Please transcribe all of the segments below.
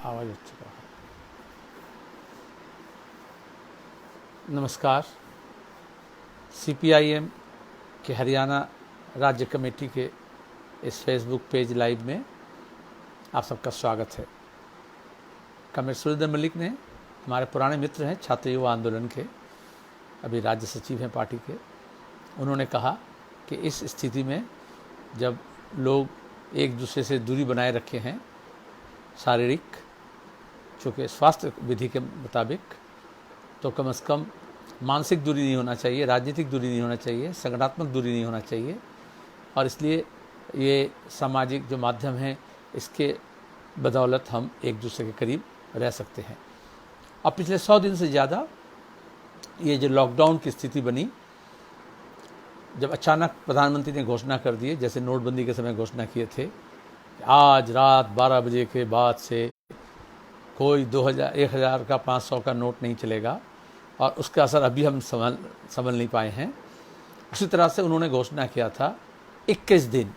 आवाज़ उठ चुका है। नमस्कार। सीपीआईएम के हरियाणा राज्य कमेटी के इस फेसबुक पेज लाइव में आप सबका स्वागत है। कमरेड सुरेंद्र मलिक ने, हमारे पुराने मित्र हैं, छात्र युवा आंदोलन के, अभी राज्य सचिव हैं पार्टी के, उन्होंने कहा कि इस स्थिति में जब लोग एक दूसरे से दूरी बनाए रखे हैं, शारीरिक, चूँकि स्वास्थ्य विधि के मुताबिक, तो कम से कम मानसिक दूरी नहीं होना चाहिए, राजनीतिक दूरी नहीं होना चाहिए, संगठनात्मक दूरी नहीं होना चाहिए। और इसलिए ये सामाजिक जो माध्यम है, इसके बदौलत हम एक दूसरे के करीब रह सकते हैं। अब पिछले 100 दिन से ज़्यादा ये जो लॉकडाउन की स्थिति बनी, जब अचानक प्रधानमंत्री ने घोषणा कर दी, जैसे नोटबंदी के समय घोषणा किए थे, आज रात 12 बजे के बाद से कोई 2000, 1000 का, 500 का नोट नहीं चलेगा, और उसका असर अभी हम समझ नहीं पाए हैं। उसी तरह से उन्होंने घोषणा किया था 21 दिन।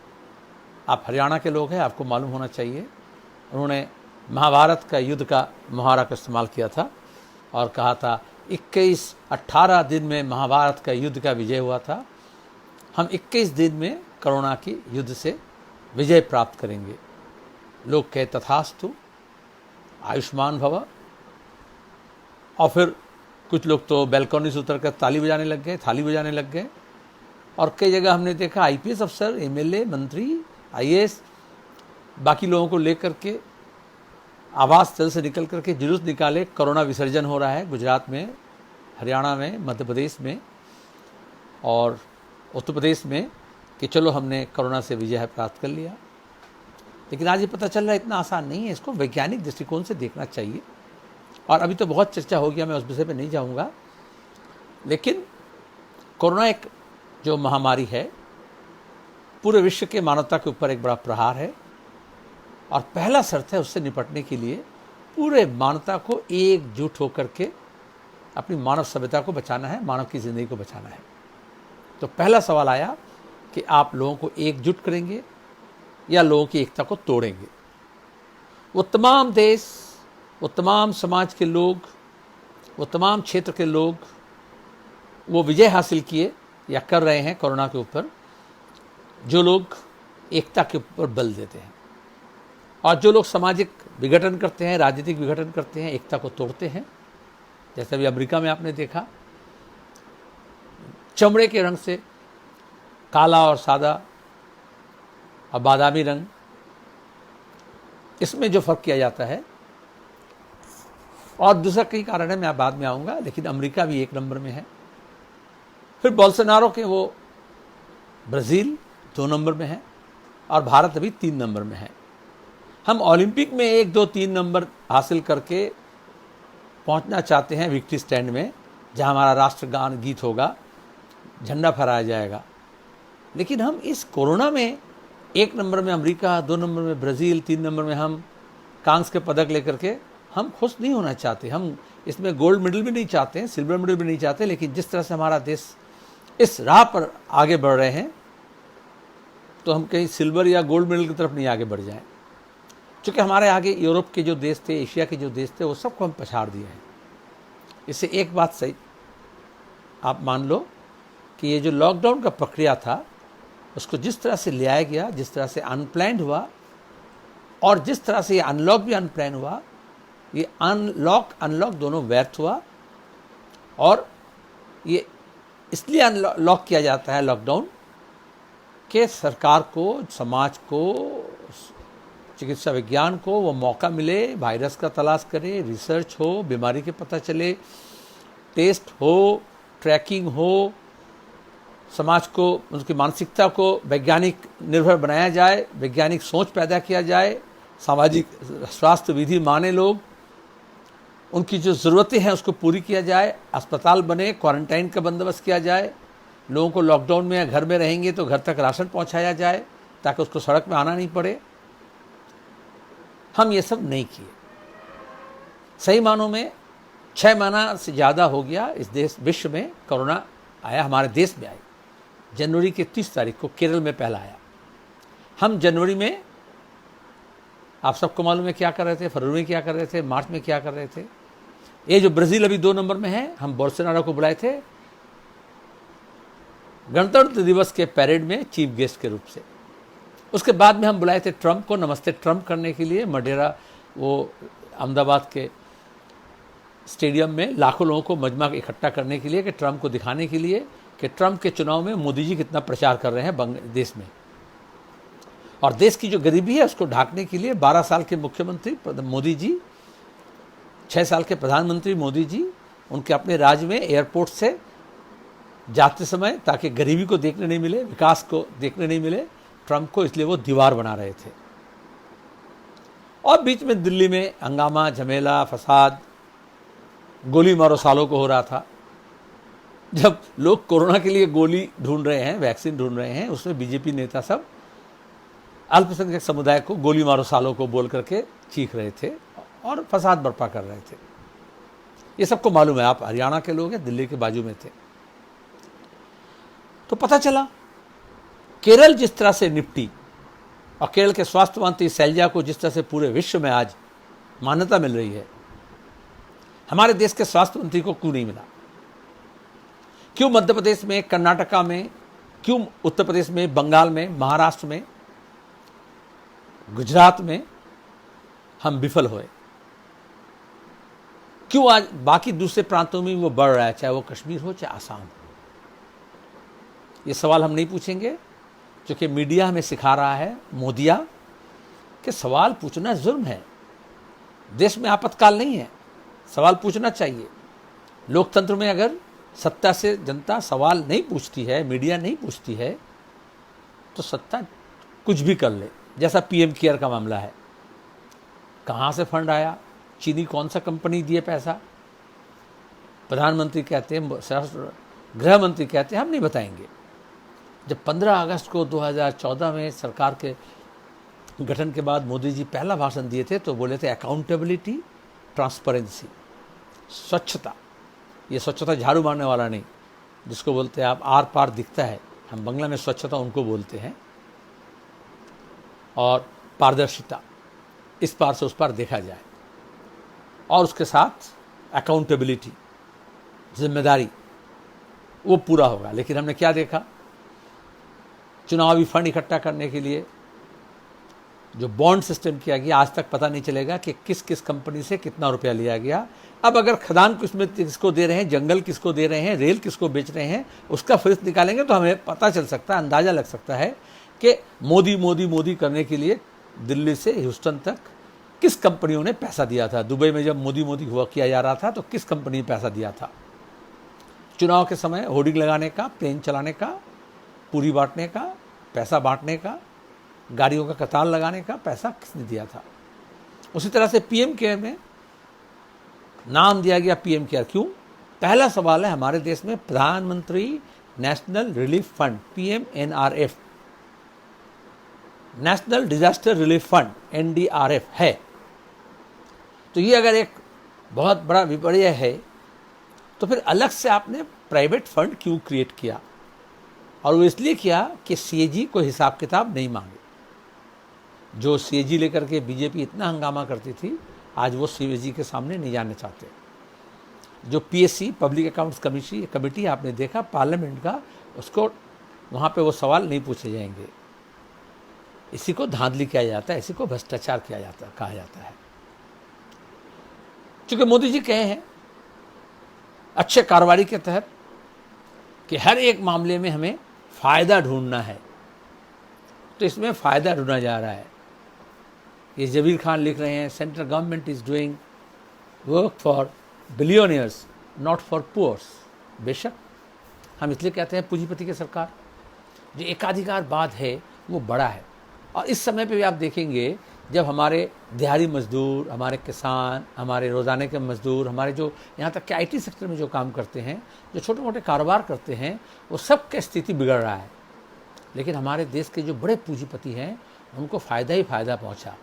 आप हरियाणा के लोग हैं, आपको मालूम होना चाहिए, उन्होंने महाभारत का युद्ध का मुहावरा का इस्तेमाल किया था और कहा था 18 दिन में महाभारत का युद्ध का विजय हुआ था। हम 21 दिन में कोरोना की युद्ध से विजय प्राप्त करेंगे। लोग कहे तथास्तु, आयुष्मान भव। और फिर कुछ लोग तो बैल्कनी से उतर कर ताली बजाने लग गए, थाली बजाने लग गए। और कई जगह हमने देखा आईपीएस अफसर, एमएलए, मंत्री, आईएएस, बाकी लोगों को लेकर के आवास स्थल से निकल करके जुलूस निकाले। कोरोना विसर्जन हो रहा है गुजरात में, हरियाणा में, मध्य प्रदेश में और उत्तर प्रदेश में, कि चलो हमने कोरोना से विजय प्राप्त कर लिया। लेकिन आज ये पता चल रहा है इतना आसान नहीं है, इसको वैज्ञानिक दृष्टिकोण से देखना चाहिए। और अभी तो बहुत चर्चा हो गया, मैं उस विषय पे नहीं जाऊंगा। लेकिन कोरोना एक जो महामारी है, पूरे विश्व के मानवता के ऊपर एक बड़ा प्रहार है, और पहला शर्त है उससे निपटने के लिए पूरे मानवता को एकजुट होकर के अपनी मानव सभ्यता को बचाना है, मानव की ज़िंदगी को बचाना है। तो पहला सवाल आया कि आप लोगों को एकजुट करेंगे या लोगों की एकता को तोड़ेंगे। वो तमाम देश, वो तमाम समाज के लोग, वो तमाम क्षेत्र के लोग वो विजय हासिल किए या कर रहे हैं कोरोना के ऊपर, जो लोग एकता के ऊपर बल देते हैं, और जो लोग सामाजिक विघटन करते हैं, राजनीतिक विघटन करते हैं, एकता को तोड़ते हैं। जैसे अभी अमेरिका में आपने देखा, चमड़े के रंग से काला और सादा और बादामी रंग, इसमें जो फर्क किया जाता है, और दूसरा कई कारण है, मैं बाद में आऊँगा, लेकिन अमेरिका भी एक नंबर में है। फिर बोल्सोनारो के वो ब्राज़ील 2 नंबर में है, और भारत अभी 3 नंबर में है। हम ओलंपिक में 1, 2, 3 नंबर हासिल करके पहुंचना चाहते हैं विक्ट्री स्टैंड में, जहां हमारा राष्ट्रगान गीत होगा, झंडा फहराया जाएगा। लेकिन हम इस कोरोना में 1 नंबर में अमेरिका, 2 नंबर में ब्राज़ील, 3 नंबर में हम कांस्य के पदक लेकर के हम खुश नहीं होना चाहते। हम इसमें गोल्ड मेडल भी नहीं चाहते हैं, सिल्वर मेडल भी नहीं चाहते। लेकिन जिस तरह से हमारा देश इस राह पर आगे बढ़ रहे हैं, तो हम कहीं सिल्वर या गोल्ड मेडल की तरफ नहीं आगे बढ़ जाएं। क्योंकि हमारे आगे यूरोप के जो देश थे, एशिया के जो देश थे, वो सबको हम पछाड़ दिए हैं। इससे एक बात सही आप मान लो कि ये जो लॉकडाउन का प्रक्रिया था, उसको जिस तरह से ले आया गया, जिस तरह से अनप्लान्ड हुआ, और जिस तरह से ये अनलॉक भी अनप्लान हुआ, ये अनलॉक दोनों व्यर्थ हुआ। और ये इसलिए अनलॉक किया जाता है लॉकडाउन, कि सरकार को, समाज को, चिकित्सा विज्ञान को वो मौका मिले, वायरस का तलाश करे, रिसर्च हो, बीमारी के पता चले, टेस्ट हो, ट्रैकिंग हो, समाज को, उनकी मानसिकता को वैज्ञानिक निर्भर बनाया जाए, वैज्ञानिक सोच पैदा किया जाए, सामाजिक स्वास्थ्य विधि माने लोग, उनकी जो ज़रूरतें हैं उसको पूरी किया जाए, अस्पताल बने, क्वारंटाइन का बंदोबस्त किया जाए, लोगों को लॉकडाउन में या घर में रहेंगे तो घर तक राशन पहुंचाया जाए ताकि उसको सड़क में आना नहीं पड़े। हम ये सब नहीं किए। सही मानों में 6 महीना से ज़्यादा हो गया इस देश, विश्व में कोरोना आया, हमारे देश में आई। जनवरी के 30 तारीख को केरल में पहला आया। हम जनवरी में आप सबको मालूम है क्या कर रहे थे, फरवरी में क्या कर रहे थे, मार्च में क्या कर रहे थे। ये जो ब्राजील अभी 2 नंबर में है, हम बोल्सोनारो को बुलाए थे गणतंत्र दिवस के पैरेड में चीफ गेस्ट के रूप से। उसके बाद में हम बुलाए थे ट्रंप को नमस्ते ट्रंप करने के लिए, मडेरा वो अहमदाबाद के स्टेडियम में लाखों लोगों को मजमा इकट्ठा करने के लिए, कि ट्रंप को दिखाने के लिए कि ट्रंप के चुनाव में मोदी जी कितना प्रचार कर रहे हैं देश में, और देश की जो गरीबी है उसको ढांकने के लिए 12 साल के मुख्यमंत्री मोदी जी, 6 साल के प्रधानमंत्री मोदी जी, उनके अपने राज्य में एयरपोर्ट से जाते समय ताकि गरीबी को देखने नहीं मिले, विकास को देखने नहीं मिले ट्रंप को, इसलिए वो दीवार बना रहे थे। और बीच में दिल्ली में हंगामा, झमेला, फसाद, गोली मारो सालों को हो रहा था। जब लोग कोरोना के लिए गोली ढूंढ रहे हैं, वैक्सीन ढूंढ रहे हैं, उसमें बीजेपी नेता सब अल्पसंख्यक समुदाय को गोली मारो सालों को बोल करके चीख रहे थे और फसाद बर्पा कर रहे थे। ये सबको मालूम है, आप हरियाणा के लोग हैं, दिल्ली के बाजू में थे। तो पता चला केरल जिस तरह से निपटी, और केरल के स्वास्थ्य मंत्री शैलजा को जिस तरह से पूरे विश्व में आज मान्यता मिल रही है, हमारे देश के स्वास्थ्य मंत्री को क्यों नहीं मिला? क्यों मध्य प्रदेश में, कर्नाटका में, क्यों उत्तर प्रदेश में, बंगाल में, महाराष्ट्र में, गुजरात में हम विफल हुए? क्यों आज बाकी दूसरे प्रांतों में वो बढ़ रहा है, चाहे वो कश्मीर हो चाहे आसाम हो? ये सवाल हम नहीं पूछेंगे, क्योंकि मीडिया हमें सिखा रहा है, मोदिया, कि सवाल पूछना जुर्म है। देश में आपातकाल नहीं है, सवाल पूछना चाहिए। लोकतंत्र में अगर सत्ता से जनता सवाल नहीं पूछती है, मीडिया नहीं पूछती है, तो सत्ता कुछ भी कर ले। जैसा पीएम केयर का मामला है, कहाँ से फंड आया, चीनी कौन सा कंपनी दिए पैसा, प्रधानमंत्री कहते हैं, गृह मंत्री कहते हैं हम नहीं बताएंगे। जब 15 अगस्त को 2014 में सरकार के गठन के बाद मोदी जी पहला भाषण दिए थे, तो बोले थे अकाउंटेबिलिटी, ट्रांसपेरेंसी, स्वच्छता। ये स्वच्छता झाड़ू मारने वाला नहीं, जिसको बोलते हैं आप आर पार दिखता है, हम बंगला में स्वच्छता उनको बोलते हैं, और पारदर्शिता, इस पार से उस पार देखा जाए, और उसके साथ अकाउंटेबिलिटी, जिम्मेदारी, वो पूरा होगा। लेकिन हमने क्या देखा, चुनावी फंड इकट्ठा करने के लिए जो बॉन्ड सिस्टम किया गया, आज तक पता नहीं चलेगा कि किस किस कंपनी से कितना रुपया लिया गया। अब अगर खदान किसको दे रहे हैं, जंगल किसको दे रहे हैं, रेल किसको बेच रहे हैं, उसका फहरिस्त निकालेंगे तो हमें पता चल सकता है, अंदाज़ा लग सकता है कि मोदी मोदी मोदी करने के लिए दिल्ली से ह्यूस्टन तक किस कंपनियों ने पैसा दिया था। दुबई में जब मोदी मोदी हुआ किया जा रहा था, तो किस कंपनी ने पैसा दिया था। चुनाव के समय होर्डिंग लगाने का, प्लेन चलाने का, पूरी बांटने का, पैसा बांटने का, गाड़ियों का कतार लगाने का पैसा किसने दिया था। उसी तरह से पीएम केयर में नाम दिया गया पीएम केयर, क्यों? पहला सवाल है हमारे देश में प्रधानमंत्री national relief fund, PMNRF, national disaster relief fund, NDRF है। तो ये अगर एक बहुत बड़ा विपर्य है, तो फिर अलग से आपने प्राइवेट फंड क्यों क्रिएट किया? और वो इसलिए किया कि सीएजी को हिसाब किताब नहीं मांगे। जो सीएजी लेकर के बीजेपी इतना हंगामा करती थी, आज वो सीएजी के सामने नहीं जाना चाहते। जो PSC, पब्लिक अकाउंट्स कमेटी आपने देखा पार्लियामेंट का, उसको वहाँ पे वो सवाल नहीं पूछे जाएंगे। इसी को धांधली किया जाता है, इसी को भ्रष्टाचार किया जाता, कहा जाता है। चूंकि मोदी जी कहे हैं अच्छे कारोबारी के तहत कि हर एक मामले में हमें फ़ायदा ढूंढना है, तो इसमें फ़ायदा ढूंढा जा रहा है। ये जबीर खान लिख रहे हैं, central government is doing work for billionaires not for poors. बेशक हम इसलिए कहते हैं पूंजीपति की सरकार। जो एकाधिकारवाद है वो बड़ा है, और इस समय पे भी आप देखेंगे जब हमारे दिहाड़ी मजदूर, हमारे किसान, हमारे रोज़ाने के मजदूर, हमारे जो यहाँ तक कि IT सेक्टर में जो काम करते हैं, जो छोटे मोटे कारोबार करते हैं, वो सब की स्थिति बिगड़ रहा है। लेकिन हमारे देश के जो बड़े पूंजीपति हैं उनको फ़ायदा ही फ़ायदा पहुँचा।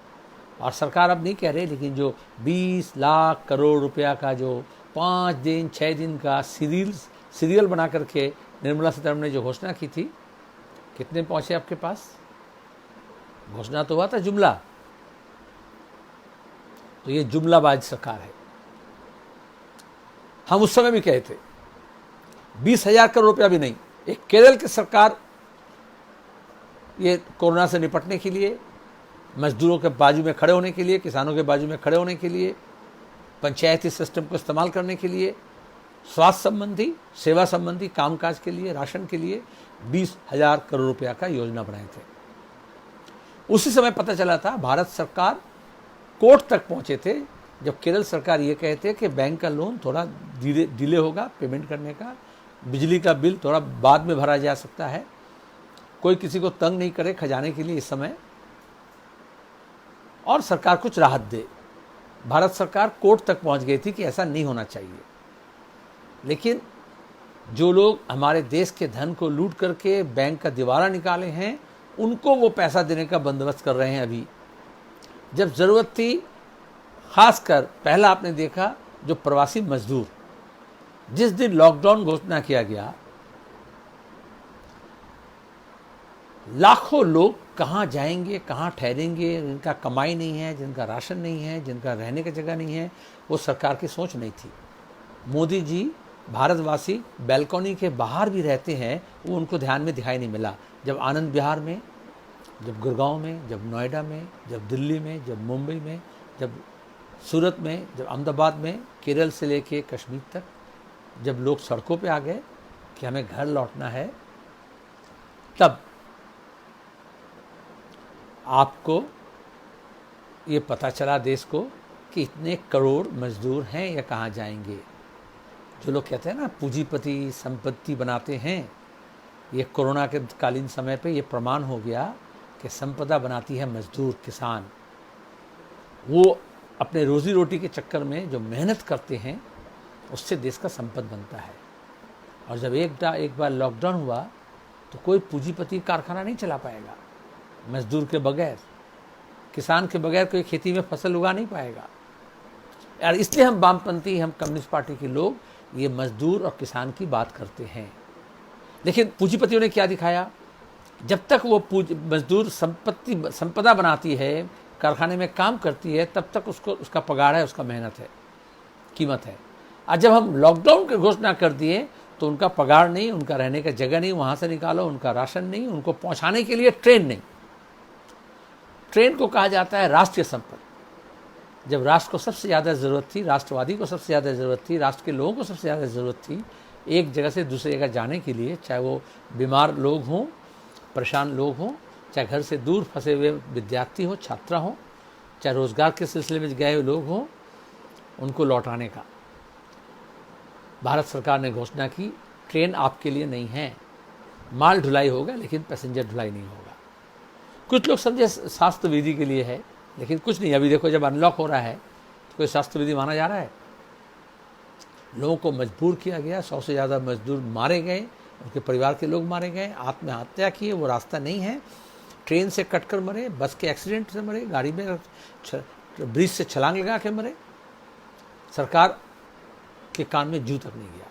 और सरकार अब नहीं कह रही, लेकिन जो 20 लाख करोड़ रुपया का जो 5 दिन 6 दिन का सीरियल बना करके निर्मला सीतारमण ने जो घोषणा की थी, कितने पहुँचे आपके पास? घोषणा तो हुआ था जुमला, तो ये जुमलाबाज सरकार है। हम उस समय भी कहे थे 20,000 करोड़ रुपया भी नहीं, एक केरल की सरकार ये कोरोना से निपटने के लिए, मजदूरों के बाजू में खड़े होने के लिए, किसानों के बाजू में खड़े होने के लिए, पंचायती सिस्टम को इस्तेमाल करने के लिए, स्वास्थ्य संबंधी, सेवा संबंधी कामकाज के लिए, राशन के लिए 20,000 करोड़ रुपया का योजना बनाए थे। उसी समय पता चला था, भारत सरकार कोर्ट तक पहुंचे थे जब केरल सरकार ये कहते कि बैंक का लोन थोड़ा डिले होगा पेमेंट करने का, बिजली का बिल थोड़ा बाद में भरा जा सकता है, कोई किसी को तंग नहीं करे खजाने के लिए इस समय, और सरकार कुछ राहत दे। भारत सरकार कोर्ट तक पहुंच गई थी कि ऐसा नहीं होना चाहिए। लेकिन जो लोग हमारे देश के धन को लूट करके बैंक का दिवाला निकाले हैं, उनको वो पैसा देने का बंदोबस्त कर रहे हैं। अभी जब ज़रूरत थी, खासकर पहला आपने देखा जो प्रवासी मजदूर, जिस दिन लॉकडाउन घोषणा किया गया, लाखों लोग कहाँ जाएंगे, कहाँ ठहरेंगे, जिनका कमाई नहीं है, जिनका राशन नहीं है, जिनका रहने की जगह नहीं है, वो सरकार की सोच नहीं थी। मोदी जी भारतवासी बैल्कनी के बाहर भी रहते हैं, वो उनको ध्यान में दिखाई नहीं मिला। जब आनंद विहार में, जब गुड़गांव में, जब नोएडा में, जब दिल्ली में, जब मुंबई में, जब सूरत में, जब अहमदाबाद में, केरल से लेके कश्मीर तक जब लोग सड़कों पे आ गए कि हमें घर लौटना है, तब आपको ये पता चला देश को कि इतने करोड़ मजदूर हैं, या कहाँ जाएंगे। जो लोग कहते हैं ना पूंजीपति संपत्ति बनाते हैं, ये कोरोना के कालीन समय पे ये प्रमाण हो गया कि संपदा बनाती है मजदूर, किसान। वो अपने रोजी रोटी के चक्कर में जो मेहनत करते हैं, उससे देश का संपद बनता है। और जब एक बार लॉकडाउन हुआ तो कोई पूंजीपति कारखाना नहीं चला पाएगा मजदूर के बगैर, किसान के बगैर कोई खेती में फसल उगा नहीं पाएगा। और इसलिए हम वामपंथी, हम कम्युनिस्ट पार्टी के लोग ये मजदूर और किसान की बात करते हैं। लेकिन पूंजीपतियों ने क्या दिखाया, जब तक वो मजदूर संपदा बनाती है, कारखाने में काम करती है, तब तक उसको उसका पगार है, उसका मेहनत है, कीमत है। और जब हम लॉकडाउन की घोषणा कर दिए तो उनका पगार नहीं, उनका रहने का जगह नहीं, वहाँ से निकालो, उनका राशन नहीं, उनको पहुँचाने के लिए ट्रेन नहीं। ट्रेन को कहा जाता है राष्ट्रीय संपत्ति। जब राष्ट्र को सबसे ज़्यादा ज़रूरत थी, राष्ट्रवादी को सबसे ज़्यादा ज़रूरत थी, राष्ट्र के लोगों को सबसे ज़्यादा ज़रूरत थी एक जगह से दूसरी जगह जाने के लिए, चाहे वो बीमार लोग हों, परेशान लोग हों, चाहे घर से दूर फंसे हुए विद्यार्थी हों, छात्रा हों, चाहे रोज़गार के सिलसिले में गए हुए लोग हों, उनको लौटाने का भारत सरकार ने घोषणा की। ट्रेन आपके लिए नहीं है, माल ढुलाई होगा लेकिन पैसेंजर ढुलाई नहीं होगा। कुछ लोग समझे स्वास्थ्य विधि के लिए है, लेकिन कुछ नहीं। अभी देखो जब अनलॉक हो रहा है तो कोई स्वास्थ्य विधि माना जा रहा है? लोगों को मजबूर किया गया, 100 से ज़्यादा मजदूर मारे गए, उनके परिवार के लोग मारे गए, आत्महत्या किए, वो रास्ता नहीं है। ट्रेन से कटकर मरे, बस के एक्सीडेंट से मरे, गाड़ी में ब्रिज से छलांग लगा के मरे। सरकार के कान में जू तक नहीं गया।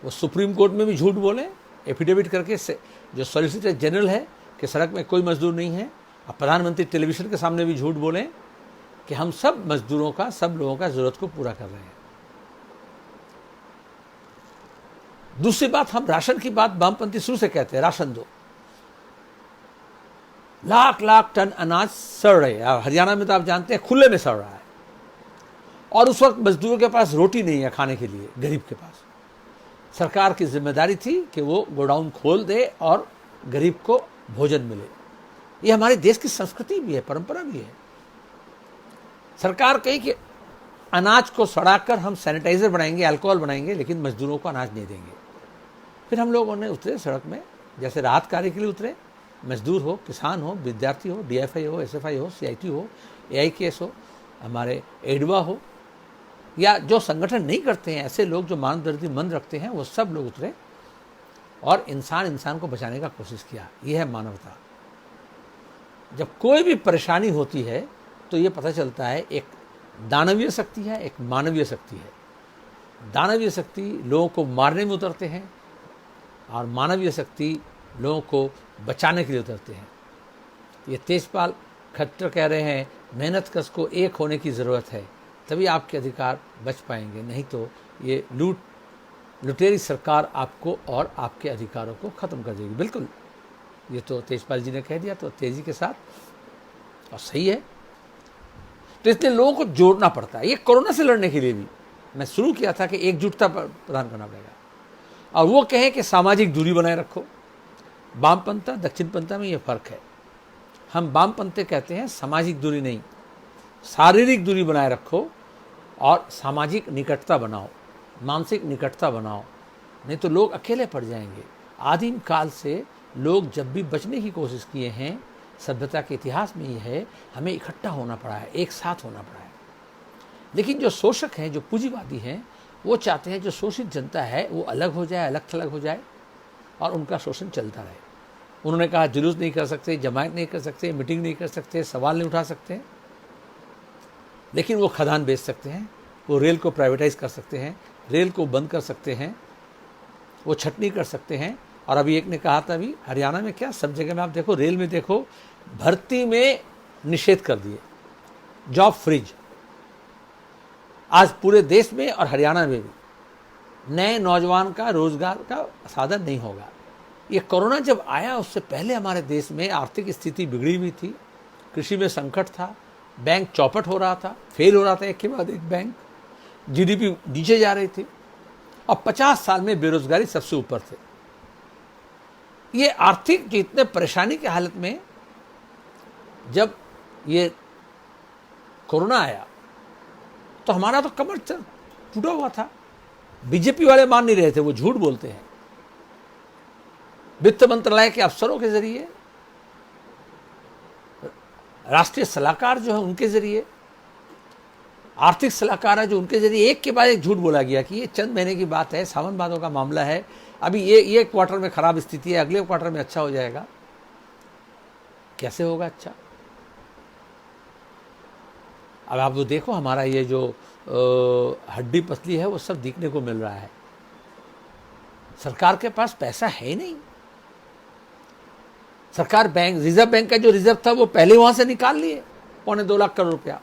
वो सुप्रीम कोर्ट में भी झूठ बोले, एफिडेविट करके से जो सॉलिसिटर जनरल है कि सड़क में कोई मजदूर नहीं है, और प्रधानमंत्री टेलीविजन के सामने भी झूठ बोले कि हम सब मजदूरों का, सब लोगों का ज़रूरत को पूरा कर रहे हैं। दूसरी बात, हम राशन की बात वामपंथी शुरू से कहते हैं, राशन दो। लाख लाख टन अनाज सड़ रहे हैं। हरियाणा में तो आप जानते हैं खुले में सड़ रहा है, और उस वक्त मजदूरों के पास रोटी नहीं है खाने के लिए, गरीब के पास। सरकार की जिम्मेदारी थी कि वो गोडाउन खोल दे और गरीब को भोजन मिले। ये हमारे देश की संस्कृति भी है, परंपरा भी है। सरकार कही कि अनाज को सड़ाकर हम सैनिटाइजर बनाएंगे, अल्कोहल बनाएंगे, लेकिन मजदूरों को अनाज नहीं देंगे। फिर हम लोगों ने उतरे सड़क में, जैसे राहत कार्य के लिए उतरे, मजदूर हो, किसान हो, विद्यार्थी हो, डीएफआई हो, एसएफआई हो, सीआईटी हो, एआईकेएस हो, हमारे एडवा हो, या जो संगठन नहीं करते हैं, ऐसे लोग जो मानवदर्दी मन रखते हैं, वो सब लोग उतरे और इंसान को बचाने का कोशिश किया। ये है मानवता। जब कोई भी परेशानी होती है तो ये पता चलता है एक दानवीय शक्ति है, एक मानवीय शक्ति है। दानवीय शक्ति लोगों को मारने में उतरते हैं, और मानवीय शक्ति लोगों को बचाने के लिए उतरते हैं। ये तेजपाल खट्टर कह रहे हैं, मेहनत कश को एक होने की ज़रूरत है। तभी आपके अधिकार बच पाएंगे, नहीं तो ये लुटेरी सरकार आपको और आपके अधिकारों को ख़त्म कर देगी। बिल्कुल, ये तो तेजपाल जी ने कह दिया तो तेज़ी के साथ, और सही है। तो इसलिए लोगों को जोड़ना पड़ता है। ये कोरोना से लड़ने के लिए भी मैं शुरू किया था कि एकजुटता प्रदान करना पड़ेगा, और वो कहें कि सामाजिक दूरी बनाए रखो। वामपंथा दक्षिणपंथा में ये फ़र्क है। हम वामपंथी कहते हैं सामाजिक दूरी नहीं, शारीरिक दूरी बनाए रखो और सामाजिक निकटता बनाओ, मानसिक निकटता बनाओ, नहीं तो लोग अकेले पड़ जाएंगे। आदिम काल से लोग जब भी बचने की कोशिश किए हैं, सभ्यता के इतिहास में ये है, हमें इकट्ठा होना पड़ा है, एक साथ होना पड़ा है। लेकिन जो शोषक हैं, जो पूंजीवादी हैं, वो चाहते हैं जो शोषित जनता है वो अलग हो जाए, अलग थलग हो जाए और उनका शोषण चलता रहे। उन्होंने कहा जुलूस नहीं कर सकते, जमायत नहीं कर सकते, मीटिंग नहीं कर सकते, सवाल नहीं उठा सकते, लेकिन वो खदान बेच सकते हैं, वो रेल को प्राइवेटाइज कर सकते हैं, रेल को बंद कर सकते हैं, वो छटनी कर सकते हैं। और अभी एक ने कहा था, अभी हरियाणा में क्या, सब जगह में आप देखो, रेल में देखो, भर्ती में निषेध कर दिए, जॉब फ्रीज। आज पूरे देश में और हरियाणा में भी नए नौजवान का रोजगार का साधन नहीं होगा। ये कोरोना जब आया उससे पहले हमारे देश में आर्थिक स्थिति बिगड़ी हुई थी, कृषि में संकट था, बैंक चौपट हो रहा था, फेल हो रहा था एक के बाद एक बैंक, जीडीपी नीचे जा रही थी, और 50 साल में बेरोजगारी सबसे ऊपर थे। ये आर्थिक जितने परेशानी की हालत में जब ये कोरोना आया तो हमारा तो कमर टूटा हुआ था। बीजेपी वाले मान नहीं रहे थे, वो झूठ बोलते हैं। वित्त मंत्रालय के अफसरों के जरिए, राष्ट्रीय सलाहकार जो है उनके जरिए, आर्थिक सलाहकार है जो उनके जरिए एक के बाद एक झूठ बोला गया कि ये चंद महीने की बात है, सावन भादों का मामला है, अभी ये क्वार्टर में खराब स्थिति है, अगले क्वार्टर में अच्छा हो जाएगा। कैसे होगा अच्छा? अब आप तो देखो, हमारा ये जो हड्डी पसली है वो सब दिखने को मिल रहा है। सरकार के पास पैसा है ही नहीं। सरकार बैंक, रिजर्व बैंक का जो रिजर्व था वो पहले वहां से निकाल लिए, 2.25 लाख करोड़ रुपया।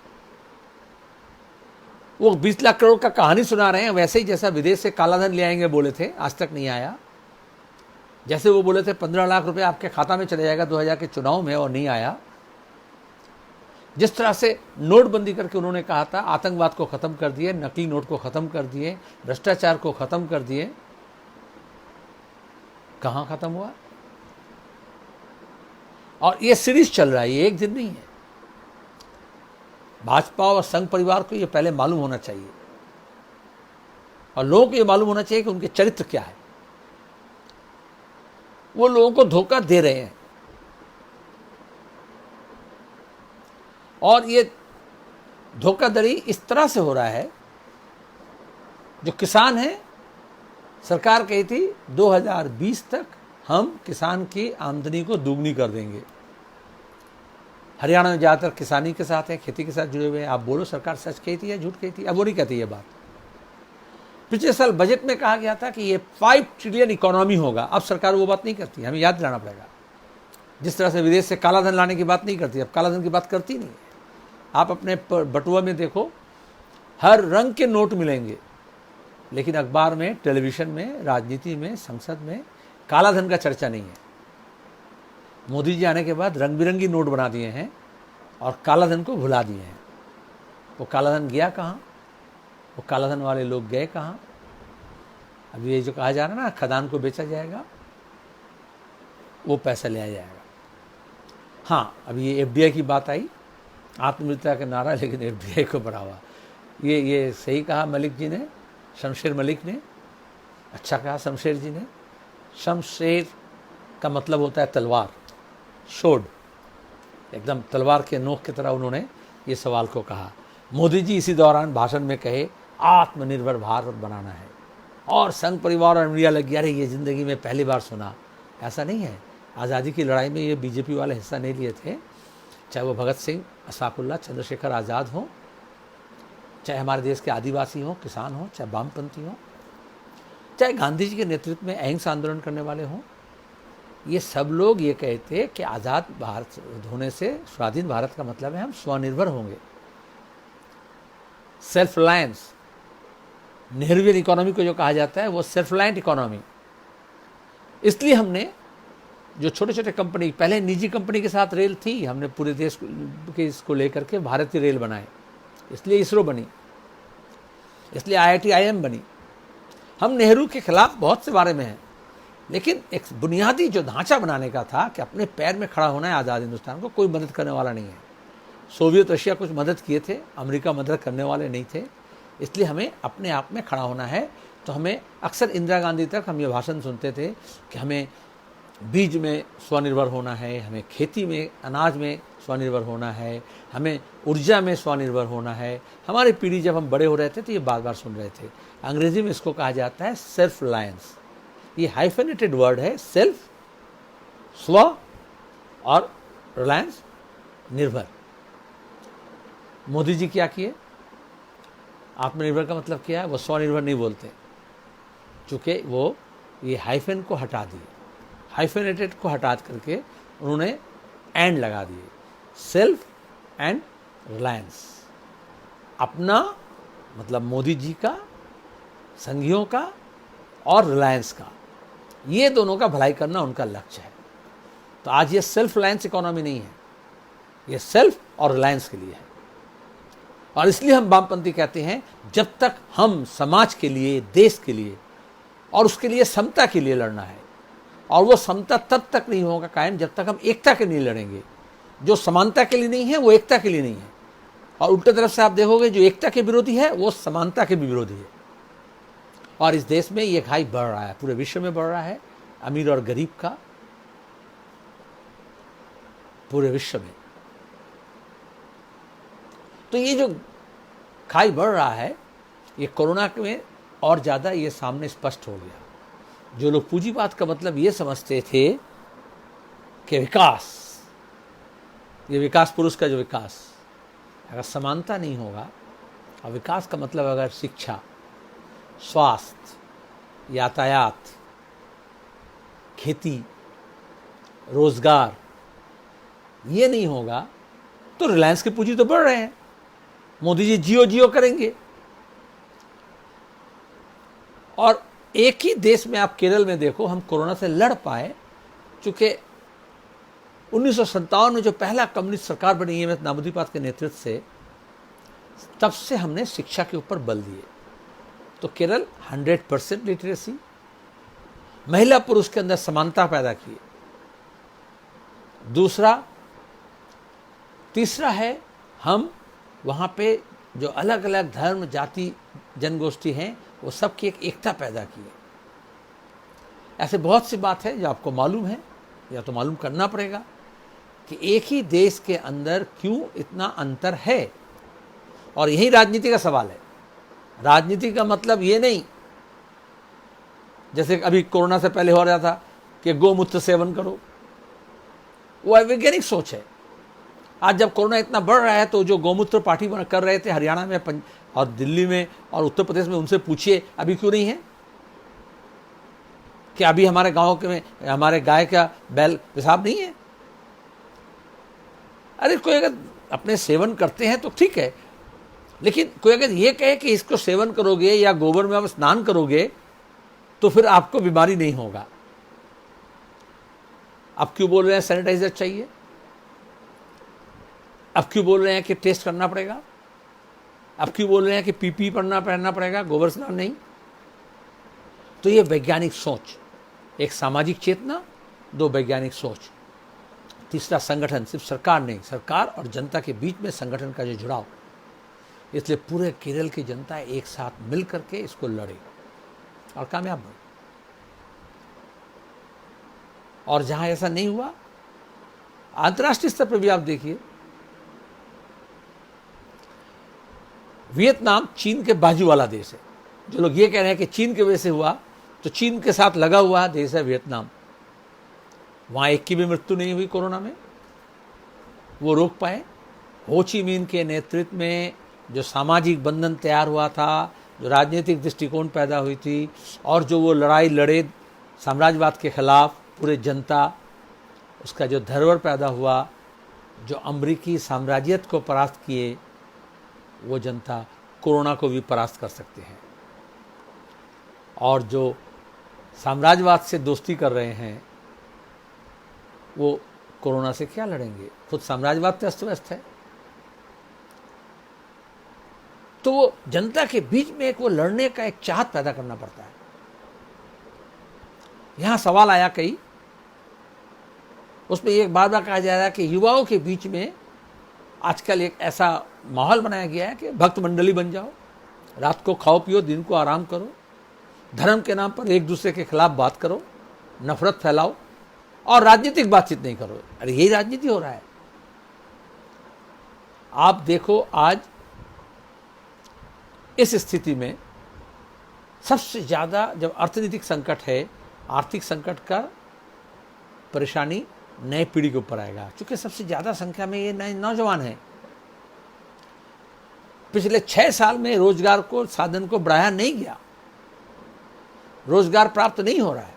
वो 20 लाख करोड़ का कहानी सुना रहे हैं, वैसे ही जैसा विदेश से कालाधन ले आएंगे बोले थे, आज तक नहीं आया। जैसे वो बोले थे 15 लाख रुपए आपके खाता में चले जाएगा 2000 के चुनाव में, और नहीं आया। जिस तरह से नोटबंदी करके उन्होंने कहा था, आतंकवाद को खत्म कर दिए, नकली नोट को खत्म कर दिए, भ्रष्टाचार को खत्म कर दिए, कहां खत्म हुआ? और ये सीरीज चल रहा है, ये एक दिन नहीं है। भाजपा और संघ परिवार को ये पहले मालूम होना चाहिए, और लोगों को ये मालूम होना चाहिए कि उनके चरित्र क्या है। वो लोगों को धोखा दे रहे हैं, और ये धोखाधड़ी इस तरह से हो रहा है। जो किसान है, सरकार कही थी 2020 तक हम किसान की आमदनी को दुगनी कर देंगे। हरियाणा में ज़्यादातर किसानी के साथ है, खेती के साथ जुड़े हुए हैं। आप बोलो सरकार सच कही थी या झूठ कही थी? अब वो नहीं कहती ये बात। पिछले साल बजट में कहा गया था कि ये 5 ट्रिलियन इकोनॉमी होगा। अब सरकार वो बात नहीं करती, हमें याद दिलाना पड़ेगा। जिस तरह से विदेश से कालाधन लाने की बात नहीं करती, अब कालाधन की बात करती नहीं है। आप अपने बटुआ में देखो, हर रंग के नोट मिलेंगे, लेकिन अखबार में, टेलीविजन में, राजनीति में, संसद में कालाधन का चर्चा नहीं है। मोदी जी आने के बाद रंग बिरंगी नोट बना दिए हैं और कालाधन को भुला दिए हैं। वो कालाधन गया कहाँ? वो कालाधन वाले लोग गए कहाँ? अब ये जो कहा जा रहा है ना, खदान को बेचा जाएगा, वो पैसा लिया जाएगा। हाँ, अब ये एफडीआई की बात आई, आत्मनिर्भरता का नारा, लेकिन एफडीआई को बढ़ावा। ये सही कहा मलिक जी ने, शमशेर मलिक ने, अच्छा कहा शमशेर जी ने। शमशेर का मतलब होता है तलवार, शोड, एकदम तलवार के नोक की तरह उन्होंने ये सवाल को कहा। मोदी जी इसी दौरान भाषण में कहे आत्मनिर्भर भारत बनाना है, और संघ परिवार और मीडिया लग गया, अरे ये ज़िंदगी में पहली बार सुना। ऐसा नहीं है। आज़ादी की लड़ाई में ये बीजेपी वाले हिस्सा नहीं लिए थे, चाहे वो भगत सिंह, अशफाकुल्लाह, चंद्रशेखर आज़ाद हों, चाहे हमारे देश के आदिवासी हों, किसान हों, चाहे वामपंथी हों, चाहे गांधी जी के नेतृत्व में अहिंसा आंदोलन करने वाले हों। ये सब लोग ये कहते कि आज़ाद भारत होने से, स्वाधीन भारत का मतलब है हम स्वनिर्भर होंगे, सेल्फ रिलायंस, नेहरूवियन इकोनॉमी को जो कहा जाता है वो सेल्फ रिलायंट इकोनॉमी। इसलिए हमने जो छोटे छोटे कंपनी, पहले निजी कंपनी के साथ रेल थी, हमने पूरे देश के इसको लेकर के भारतीय रेल बनाए, इसलिए इसरो बनी, इसलिए IIT IIM बनी। हम नेहरू के खिलाफ बहुत से बारे में हैं, लेकिन एक बुनियादी जो ढांचा बनाने का था कि अपने पैर में खड़ा होना है आज़ाद हिंदुस्तान को, कोई मदद करने वाला नहीं है। सोवियत रशिया कुछ मदद किए थे, अमेरिका मदद करने वाले नहीं थे, इसलिए हमें अपने आप में खड़ा होना है। तो हमें अक्सर इंदिरा गांधी तक हम ये भाषण सुनते थे कि हमें बीज में स्वनिर्भर होना है, हमें खेती में, अनाज में स्वनिर्भर होना है, हमें ऊर्जा में स्वनिर्भर होना है। हमारी पीढ़ी जब हम बड़े हो रहे थे तो ये बार बार सुन रहे थे। अंग्रेजी में इसको कहा जाता है सेल्फ रिलायंस। ये हाइफेनेटेड वर्ड है, सेल्फ स्व और रिलायंस निर्भर। मोदी जी क्या किए? आत्मनिर्भर का मतलब क्या है? वो स्वनिर्भर नहीं बोलते, चूँकि वो ये हाइफेन को हटा दिए, हाइफेनेटेड को हटा करके उन्होंने एंड लगा दिए, सेल्फ एंड रिलायंस। अपना मतलब मोदी जी का, संघियों का और रिलायंस का, ये दोनों का भलाई करना उनका लक्ष्य है। तो आज ये सेल्फ रिलायंस इकोनॉमी नहीं है, ये सेल्फ और रिलायंस के लिए है। और इसलिए हम वामपंथी कहते हैं जब तक हम समाज के लिए, देश के लिए और उसके लिए समता के लिए लड़ना है, और वो समता तब तक नहीं होगा कायम जब तक हम एकता के लिए लड़ेंगे। जो समानता के लिए नहीं है वो एकता के लिए नहीं है, और उल्टे तरफ से आप देखोगे जो एकता के विरोधी है वो समानता के भी विरोधी है। और इस देश में ये खाई बढ़ रहा है, पूरे विश्व में बढ़ रहा है, अमीर और गरीब का, पूरे विश्व में। तो ये जो खाई बढ़ रहा है, ये कोरोना में और ज़्यादा ये सामने स्पष्ट हो गया। जो लोग पूंजीवाद का मतलब ये समझते थे कि विकास, ये विकास पुरुष का जो विकास, अगर समानता नहीं होगा, और विकास का मतलब अगर शिक्षा, स्वास्थ्य, यातायात, खेती, रोजगार ये नहीं होगा तो रिलायंस की पूंजी तो बढ़ रहे हैं, मोदी जी जियो जियो करेंगे। और एक ही देश में आप केरल में देखो, हम कोरोना से लड़ पाए चूँकि 1957 में जो पहला कम्युनिस्ट सरकार बनी है नामोदीपात के नेतृत्व से, तब से हमने शिक्षा के ऊपर बल दिए। तो केरल 100% लिटरेसी, महिला पुरुष के अंदर समानता पैदा की। तीसरा है हम वहाँ पे जो अलग अलग धर्म, जाति, जनगोष्ठी हैं वो सबकी एक एकता पैदा की है। ऐसे बहुत सी बात है जो आपको मालूम है या तो मालूम करना पड़ेगा कि एक ही देश के अंदर क्यों इतना अंतर है। और यही राजनीति का सवाल है। राजनीति का मतलब ये नहीं जैसे अभी कोरोना से पहले हो रहा था कि गोमूत्र सेवन करो, वो अवैज्ञानिक सोच है। आज जब कोरोना इतना बढ़ रहा है तो जो गोमूत्र पार्टी कर रहे थे हरियाणा में और दिल्ली में और उत्तर प्रदेश में, उनसे पूछिए अभी क्यों नहीं है? कि अभी हमारे गांव के में हमारे गाय का बैल पेशाब नहीं है? अरे कोई अगर अपने सेवन करते हैं तो ठीक है, लेकिन कोई अगर ये कहे कि इसको सेवन करोगे या गोबर में आप स्नान करोगे तो फिर आपको बीमारी नहीं होगा। अब क्यों बोल रहे हैं सैनिटाइजर चाहिए? अब क्यों बोल रहे हैं कि टेस्ट करना पड़ेगा? अब क्यों बोल रहे हैं कि पीपी पहनना पड़ेगा, गोबर स्नान नहीं? तो ये वैज्ञानिक सोच, एक सामाजिक चेतना, दो वैज्ञानिक सोच, तीसरा संगठन। सिर्फ सरकार नहीं, सरकार और जनता के बीच में संगठन का जो जुड़ाव। इसलिए पूरे केरल की जनता एक साथ मिल करके इसको लड़े और कामयाब बने। और जहां ऐसा नहीं हुआ, अंतर्राष्ट्रीय स्तर पर भी आप देखिए, वियतनाम चीन के बाजू वाला देश है। जो लोग ये कह रहे हैं कि चीन की वजह से हुआ, तो चीन के साथ लगा हुआ देश है वियतनाम। वहां एक की भी मृत्यु नहीं हुई कोरोना में, वो रोक पाए। हो ची मिन्ह के नेतृत्व में जो सामाजिक बंधन तैयार हुआ था, जो राजनीतिक दृष्टिकोण पैदा हुई थी, और जो वो लड़ाई लड़े साम्राज्यवाद के खिलाफ पूरे जनता, उसका जो धरोहर पैदा हुआ, जो अमरीकी साम्राज्यत को परास्त किए वो जनता, कोरोना को भी परास्त कर सकते हैं। और जो साम्राज्यवाद से दोस्ती कर रहे हैं वो कोरोना से क्या लड़ेंगे, खुद साम्राज्यवाद तो अस्त व्यस्त है। तो वो जनता के बीच में एक वो लड़ने का एक चाहत पैदा करना पड़ता है। यहां सवाल आया कई, उसमें एक बार बार कहा जा रहा है कि युवाओं के बीच में आजकल एक ऐसा माहौल बनाया गया है कि भक्त मंडली बन जाओ, रात को खाओ पियो, दिन को आराम करो, धर्म के नाम पर एक दूसरे के खिलाफ बात करो, नफरत फैलाओ और राजनीतिक बातचीत नहीं करो। अरे यही राजनीति हो रहा है। आप देखो आज इस स्थिति में सबसे ज्यादा जब अर्थनीतिक संकट है, आर्थिक संकट का परेशानी नए पीढ़ी के ऊपर आएगा, क्योंकि सबसे ज्यादा संख्या में ये नए नौजवान हैं। पिछले 6 साल में रोजगार को साधन को बढ़ाया नहीं गया, रोजगार प्राप्त नहीं हो रहा है।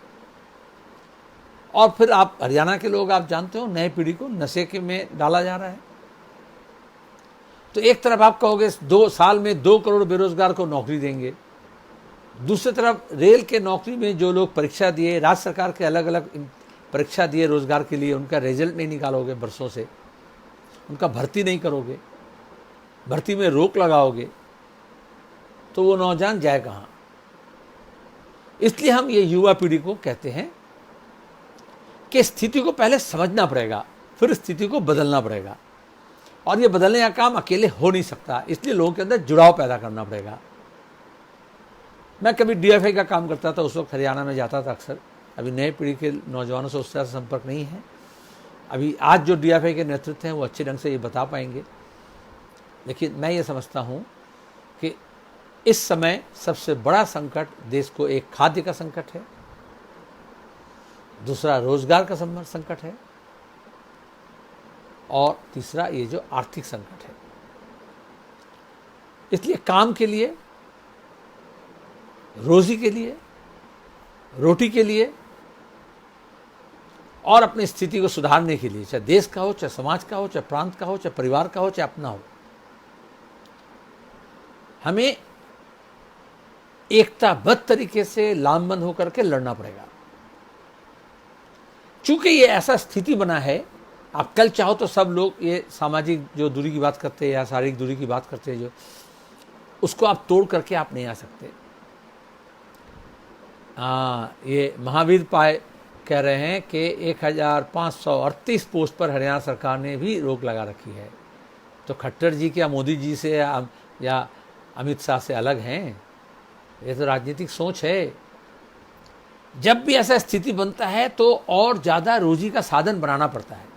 और फिर आप हरियाणा के लोग आप जानते हो, नए पीढ़ी को नशे के में डाला जा रहा है। तो एक तरफ आप कहोगे 2 साल में 2 करोड़ बेरोजगार को नौकरी देंगे, दूसरी तरफ रेल के नौकरी में जो लोग परीक्षा दिए, राज्य सरकार के अलग अलग परीक्षा दिए रोजगार के लिए, उनका रिजल्ट नहीं निकालोगे बरसों से, उनका भर्ती नहीं करोगे, भर्ती में रोक लगाओगे, तो वो नौजवान जाए कहाँ। इसलिए हम ये युवा पीढ़ी को कहते हैं कि स्थिति को पहले समझना पड़ेगा, फिर स्थिति को बदलना पड़ेगा। और ये बदलने का काम अकेले हो नहीं सकता, इसलिए लोगों के अंदर जुड़ाव पैदा करना पड़ेगा। मैं कभी DFI का काम करता था, उस वक्त हरियाणा में जाता था अक्सर। अभी नई पीढ़ी के नौजवानों से उससे संपर्क नहीं है। अभी आज जो DFI के नेतृत्व हैं वो अच्छे ढंग से ये बता पाएंगे। लेकिन मैं ये समझता हूँ कि इस समय सबसे बड़ा संकट देश को एक खाद्य का संकट है, दूसरा रोजगार का संकट है, और तीसरा ये जो आर्थिक संकट है। इसलिए काम के लिए, रोजी के लिए, रोटी के लिए और अपनी स्थिति को सुधारने के लिए, चाहे देश का हो, चाहे समाज का हो, चाहे प्रांत का हो, चाहे परिवार का हो, चाहे अपना हो, हमें एकताबद्ध तरीके से लामबंद होकर के लड़ना पड़ेगा। चूंकि ये ऐसा स्थिति बना है, आप कल चाहो तो सब लोग ये सामाजिक जो दूरी की बात करते हैं या शारीरिक दूरी की बात करते हैं, जो उसको आप तोड़ करके आप नहीं आ सकते। ये महावीर पाय कह रहे हैं कि 1538 पोस्ट पर हरियाणा सरकार ने भी रोक लगा रखी है। तो खट्टर जी क्या मोदी जी से या अमित शाह से अलग हैं? ये तो राजनीतिक सोच है। जब भी ऐसा स्थिति बनता है तो और ज़्यादा रोजी का साधन बनाना पड़ता है।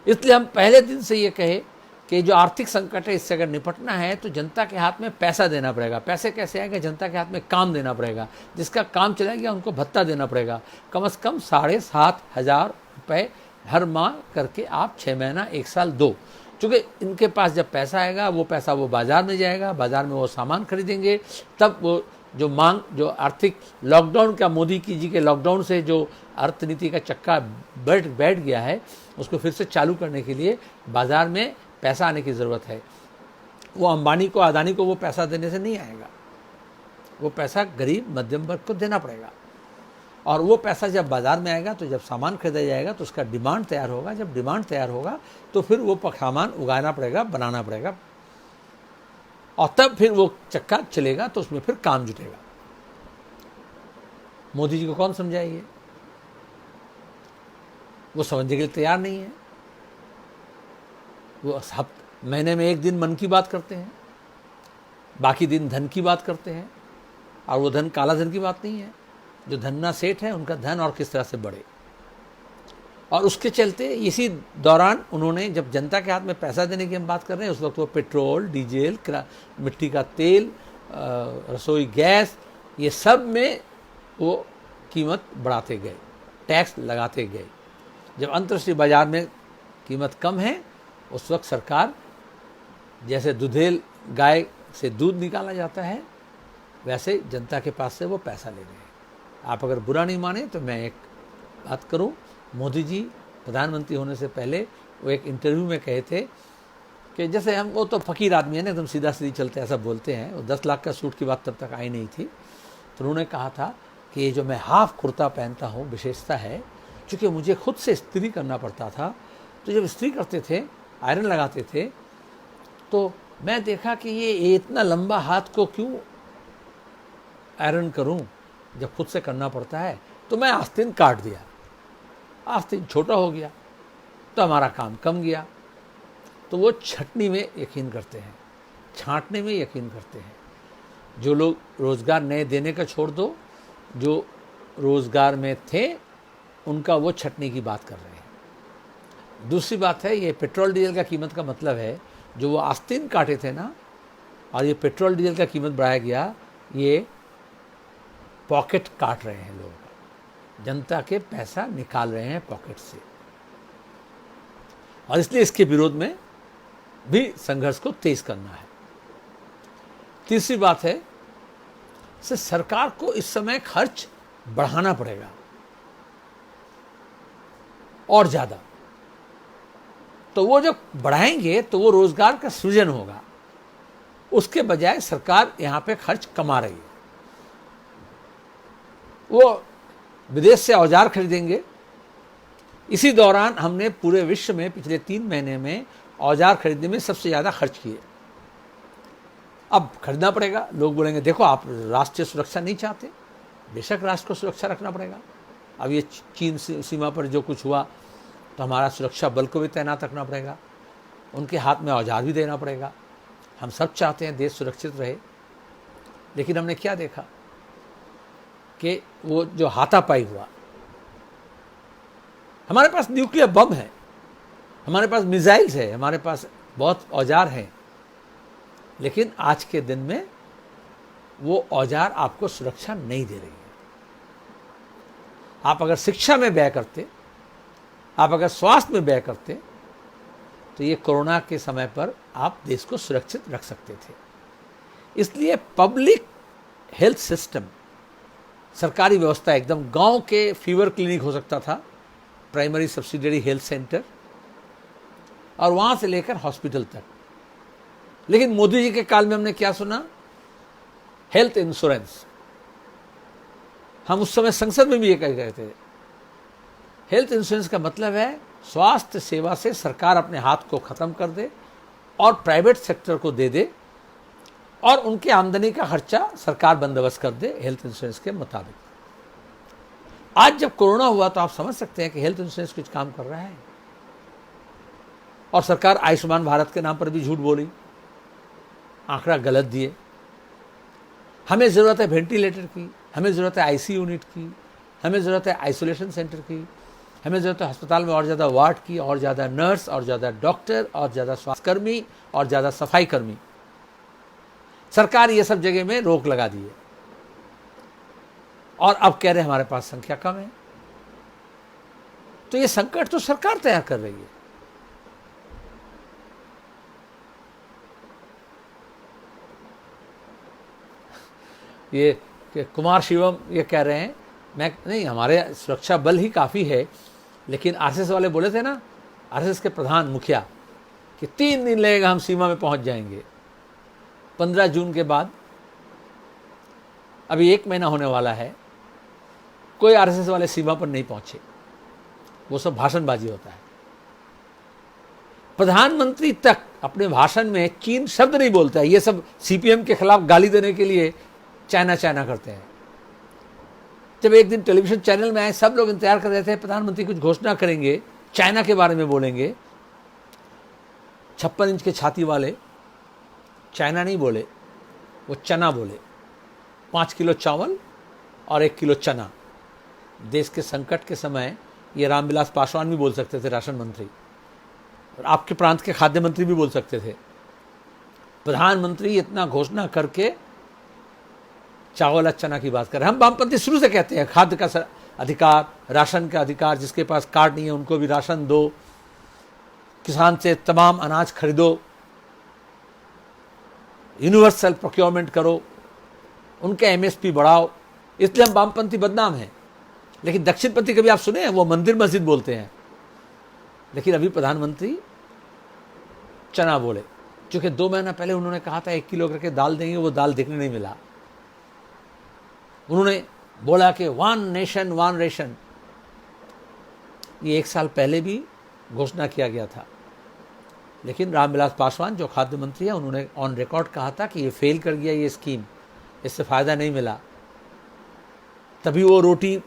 इसलिए हम पहले दिन से ये कहे कि जो आर्थिक संकट है इससे अगर निपटना है तो जनता के हाथ में पैसा देना पड़ेगा। पैसे कैसे आएगा? जनता के हाथ में काम देना पड़ेगा। जिसका काम चला गया उनको भत्ता देना पड़ेगा, कम से कम 7,500 रुपये हर माह करके आप 6 महीना 1 साल दो। क्योंकि इनके पास जब पैसा आएगा वो पैसा वो बाज़ार में जाएगा, बाज़ार में वो सामान खरीदेंगे, तब वो जो मांग, जो आर्थिक लॉकडाउन का, मोदी जी के लॉकडाउन से जो अर्थनीति का चक्का बैठ गया है उसको फिर से चालू करने के लिए बाज़ार में पैसा आने की ज़रूरत है। वो अंबानी को, अदानी को वो पैसा देने से नहीं आएगा, वो पैसा गरीब मध्यम वर्ग को देना पड़ेगा। और वो पैसा जब बाज़ार में आएगा तो जब सामान खरीदा जाएगा तो उसका डिमांड तैयार होगा। जब डिमांड तैयार होगा तो फिर वो सामान उगाना पड़ेगा, बनाना पड़ेगा, और तब फिर वो चक्का चलेगा तो उसमें फिर काम जुटेगा। मोदी जी को कौन समझाएगी? वो समझने के लिए तैयार नहीं है। वो महीने में 1 दिन मन की बात करते हैं, बाकी दिन धन की बात करते हैं, और वो धन काला धन की बात नहीं है। जो धन्ना सेठ है उनका धन और किस तरह से बढ़े। और उसके चलते इसी दौरान उन्होंने, जब जनता के हाथ में पैसा देने की हम बात कर रहे हैं, उस वक्त वो पेट्रोल, डीजल, मिट्टी का तेल, रसोई गैस, ये सब में वो कीमत बढ़ाते गए, टैक्स लगाते गए। जब अंतर्राष्ट्रीय बाजार में कीमत कम है उस वक्त सरकार, जैसे दुधेल गाय से दूध निकाला जाता है वैसे जनता के पास से वो पैसा ले रहे हैं। आप अगर बुरा नहीं माने तो मैं एक बात करूं, मोदी जी प्रधानमंत्री होने से पहले वो एक इंटरव्यू में कहे थे कि जैसे हम, वो तो फकीर आदमी है ना, एकदम सीधा सीधी चलते ऐसा बोलते हैं, वो 10 लाख का सूट की बात तब तक आई नहीं थी। तो उन्होंने कहा था कि ये जो मैं हाफ कुर्ता पहनता हूँ विशेषता है, क्योंकि मुझे खुद से इस्त्री करना पड़ता था। तो जब इस्त्री करते थे, आयरन लगाते थे, तो मैं देखा कि ये इतना लंबा हाथ को क्यों आयरन करूं जब खुद से करना पड़ता है। तो मैं आस्तीन काट दिया, आस्तीन छोटा हो गया, तो हमारा काम कम गया। तो वो छटनी में यकीन करते हैं, छांटने में यकीन करते हैं। जो लोग रोज़गार नए देने का छोड़ दो, जो रोज़गार में थे उनका वो छटनी की बात कर रहे हैं। दूसरी बात है, ये पेट्रोल डीजल का कीमत का मतलब है, जो वो आस्तीन काटे थे ना, और ये पेट्रोल डीजल का कीमत बढ़ाया गया, ये पॉकेट काट रहे हैं लोग, जनता के पैसा निकाल रहे हैं पॉकेट से, और इसलिए इसके विरोध में भी संघर्ष को तेज करना है। तीसरी बात है, सरकार को इस समय खर्च बढ़ाना पड़ेगा और ज़्यादा। तो वो जब बढ़ाएंगे तो वो रोजगार का सृजन होगा, उसके बजाय सरकार यहाँ पे खर्च कमा रही है। वो विदेश से औजार खरीदेंगे। इसी दौरान हमने पूरे विश्व में पिछले 3 महीने में औजार खरीदने में सबसे ज़्यादा खर्च किए। अब खरीदना पड़ेगा। लोग बोलेंगे देखो आप राष्ट्रीय सुरक्षा नहीं चाहते, बेशक राष्ट्र को सुरक्षा रखना पड़ेगा। अब ये चीन सीमा पर जो कुछ हुआ, तो हमारा सुरक्षा बल को भी तैनात रखना पड़ेगा, उनके हाथ में औजार भी देना पड़ेगा। हम सब चाहते हैं देश सुरक्षित रहे, लेकिन हमने क्या देखा कि वो जो हाथापाई हुआ। हमारे पास न्यूक्लियर बम है, हमारे पास मिसाइल्स है, हमारे पास बहुत औजार हैं, लेकिन आज के दिन में वो औजार आपको सुरक्षा नहीं दे रही है। आप अगर शिक्षा में व्यय करते, आप अगर स्वास्थ्य में व्यय करते, तो ये कोरोना के समय पर आप देश को सुरक्षित रख सकते थे। इसलिए पब्लिक हेल्थ सिस्टम, सरकारी व्यवस्था, एकदम गांव के फीवर क्लिनिक हो सकता था, प्राइमरी सब्सिडियरी हेल्थ सेंटर, और वहां से लेकर हॉस्पिटल तक। लेकिन मोदी जी के काल में हमने क्या सुना? Health insurance. हम उस समय संसद में भी ये कह रहे थे, हेल्थ इंश्योरेंस का मतलब है स्वास्थ्य सेवा से सरकार अपने हाथ को खत्म कर दे और प्राइवेट सेक्टर को दे दे, और उनके आमदनी का खर्चा सरकार बंदोबस्त कर दे हेल्थ इंश्योरेंस के मुताबिक। आज जब कोरोना हुआ तो आप समझ सकते हैं कि हेल्थ इंश्योरेंस कुछ काम कर रहा है, और सरकार आयुष्मान भारत के नाम पर भी झूठ बोली, आंकड़ा गलत दिए। हमें ज़रूरत है वेंटिलेटर की, हमें ज़रूरत है आईसीयू यूनिट की, हमें ज़रूरत है आइसोलेशन सेंटर की, हमें ज़रूरत है अस्पताल में और ज़्यादा वार्ड की, और ज़्यादा नर्स, और ज़्यादा डॉक्टर, और ज़्यादा स्वास्थ्यकर्मी, और ज़्यादा सफाई कर्मी। सरकार ये सब जगह में रोक लगा दी है, और अब कह रहे हैं हमारे पास संख्या कम है। तो ये संकट तो सरकार तैयार कर रही है। ये कुमार शिवम ये कह रहे हैं, मैं नहीं, हमारे सुरक्षा बल ही काफ़ी है, लेकिन आरएसएस वाले बोले थे ना, आरएसएस के प्रधान मुखिया, कि 3 दिन लगेगा हम सीमा में पहुंच जाएंगे। 15 जून के बाद अभी 1 महीना होने वाला है, कोई आरएसएस वाले सीमा पर नहीं पहुंचे। वो सब भाषणबाजी होता है। प्रधानमंत्री तक अपने भाषण में चीन शब्द नहीं बोलता है। ये सब सीपीएम के खिलाफ गाली देने के लिए चाइना चाइना करते हैं। जब एक दिन टेलीविजन चैनल में आए, सब लोग इंतजार कर रहे थे प्रधानमंत्री कुछ घोषणा करेंगे, चाइना के बारे में बोलेंगे। 56 इंच के छाती वाले चाइना नहीं बोले, वो चना बोले। 5 किलो चावल और 1 किलो चना। देश के संकट के समय ये रामविलास पासवान भी बोल सकते थे, राशन मंत्री, और आपके प्रांत के खाद्य मंत्री भी बोल सकते थे। प्रधानमंत्री इतना घोषणा करके चावल और चना की बात कर रहे हैं। हम वामपंथी शुरू से कहते हैं खाद्य का अधिकार, राशन का अधिकार, जिसके पास कार्ड नहीं है उनको भी राशन दो, किसान से तमाम अनाज खरीदो, यूनिवर्सल प्रोक्योरमेंट करो, उनके एमएसपी बढ़ाओ। इसलिए हम वामपंथी बदनाम हैं। लेकिन दक्षिणपंथी कभी आप सुने हैं? वो मंदिर मस्जिद बोलते हैं। लेकिन अभी प्रधानमंत्री चना बोले, क्योंकि 2 महीना पहले उन्होंने कहा था 1 किलो करके दाल देंगे, वो दाल देखने नहीं मिला। उन्होंने बोला कि 1 नेशन 1 रेशन, ये 1 साल पहले भी घोषणा किया गया था, लेकिन रामविलास पासवान जो खाद्य मंत्री है उन्होंने ऑन रिकॉर्ड कहा था कि ये फेल कर गया, ये स्कीम, इससे फ़ायदा नहीं मिला। तभी वो रोटी